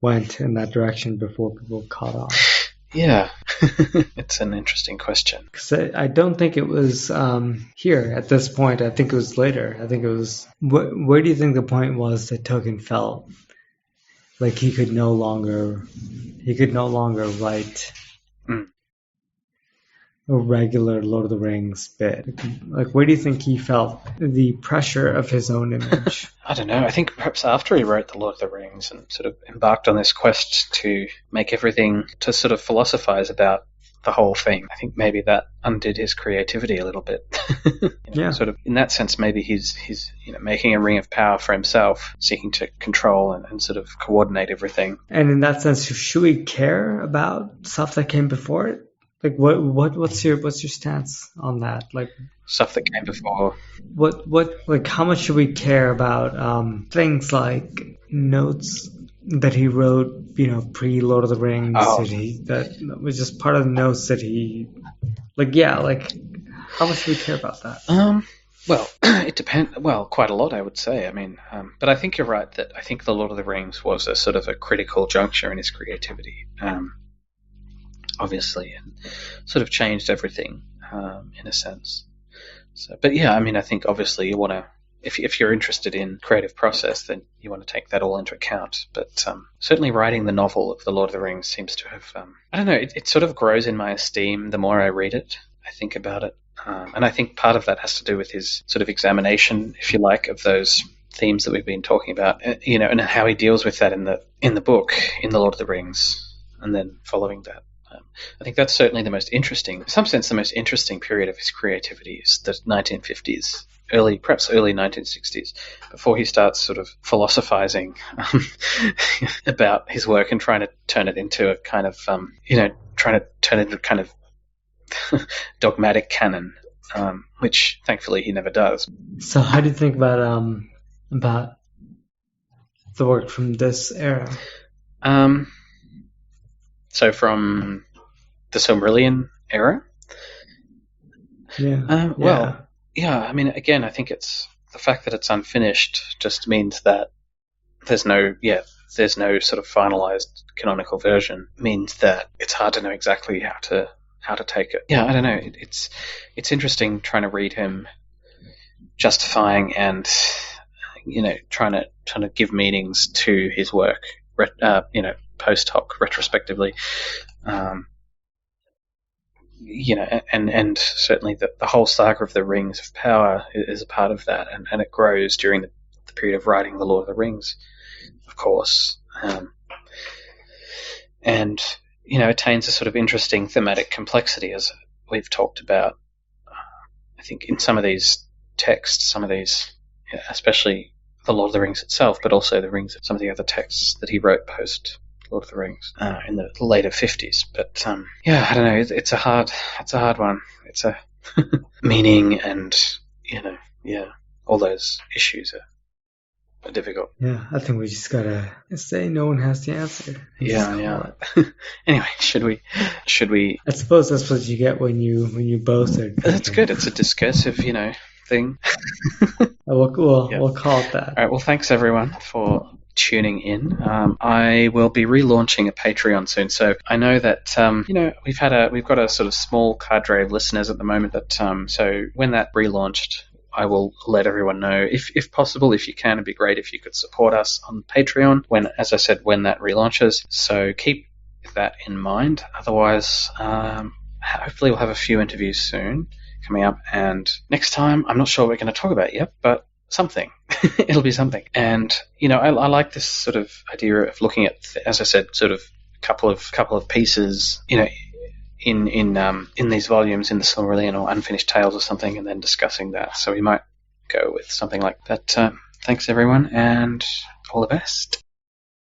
went in that direction before people caught on. Yeah, it's an interesting question. Because I don't think it was here at this point. I think it was later. I think it was. Where do you think the point was that Tolkien felt like he could no longer write a regular Lord of the Rings bit? Like, where do you think he felt the pressure of his own image? I don't know. I think perhaps after he wrote The Lord of the Rings and sort of embarked on this quest to make everything, to sort of philosophize about the whole thing, I think maybe that undid his creativity a little bit. Yeah. Sort of in that sense, maybe he's making a ring of power for himself, seeking to control and sort of coordinate everything. And in that sense, should we care about stuff that came before it? Like what's your stance on that? Like stuff that came before. Like how much should we care about things like notes that he wrote, pre Lord of the Rings, that was just part of the notes that he how much should we care about that? Well, it depends. Well, quite a lot, I would say. I mean, but I think you're right that I think The Lord of the Rings was a sort of a critical juncture in his creativity. Obviously, and sort of changed everything in a sense. So, but yeah, I mean, I think obviously you want to, if you're interested in creative process, then you want to take that all into account. But certainly writing the novel of The Lord of the Rings seems to have, I don't know, it sort of grows in my esteem the more I read it, I think about it. And I think part of that has to do with his sort of examination, if you like, of those themes that we've been talking about, and how he deals with that in the book, in The Lord of the Rings, and then following that. I think that's certainly the most interesting, in some sense, the most interesting period of his creativity is the 1950s, perhaps early 1960s, before he starts sort of philosophizing about his work and trying to turn it into a kind of, dogmatic canon. which thankfully he never does. So how do you think about the work from this era? So from the Silmarillion era? Yeah. Well, yeah, I mean, again, I think it's the fact that it's unfinished just means that there's no sort of finalized canonical version, means that it's hard to know exactly how to take it. Yeah, I don't know. It's interesting trying to read him justifying and trying to give meanings to his work, post hoc, retrospectively. And certainly the whole saga of the Rings of Power is a part of that, and it grows during the period of writing the Lord of the Rings, of course, and attains a sort of interesting thematic complexity, as we've talked about. I think in some of these texts, especially the Lord of the Rings itself, but also the Rings of some of the other texts that he wrote post Lord of the Rings in the later 50s. But I don't know. It's a hard one. It's a meaning, and all those issues are difficult. Yeah, I think we just gotta say no one has the answer. Yeah. Anyway, should we? I suppose that's what you get when you both are. That's good. It's a discursive, thing. We'll call it that. All right. Well, thanks everyone for tuning in. I will be relaunching a Patreon soon, so I know that we've got a sort of small cadre of listeners at the moment. That so when that relaunched, I will let everyone know. If possible, if you can, it'd be great if you could support us on Patreon when that relaunches. So keep that in mind. Otherwise, hopefully we'll have a few interviews soon coming up. And next time, I'm not sure what we're going to talk about yet, but something. It'll be something. And I like this sort of idea of looking at, as I said, sort of couple of pieces, in these volumes in the Silmarillion or Unfinished Tales or something, and then discussing that. So we might go with something like that. Thanks everyone, and all the best.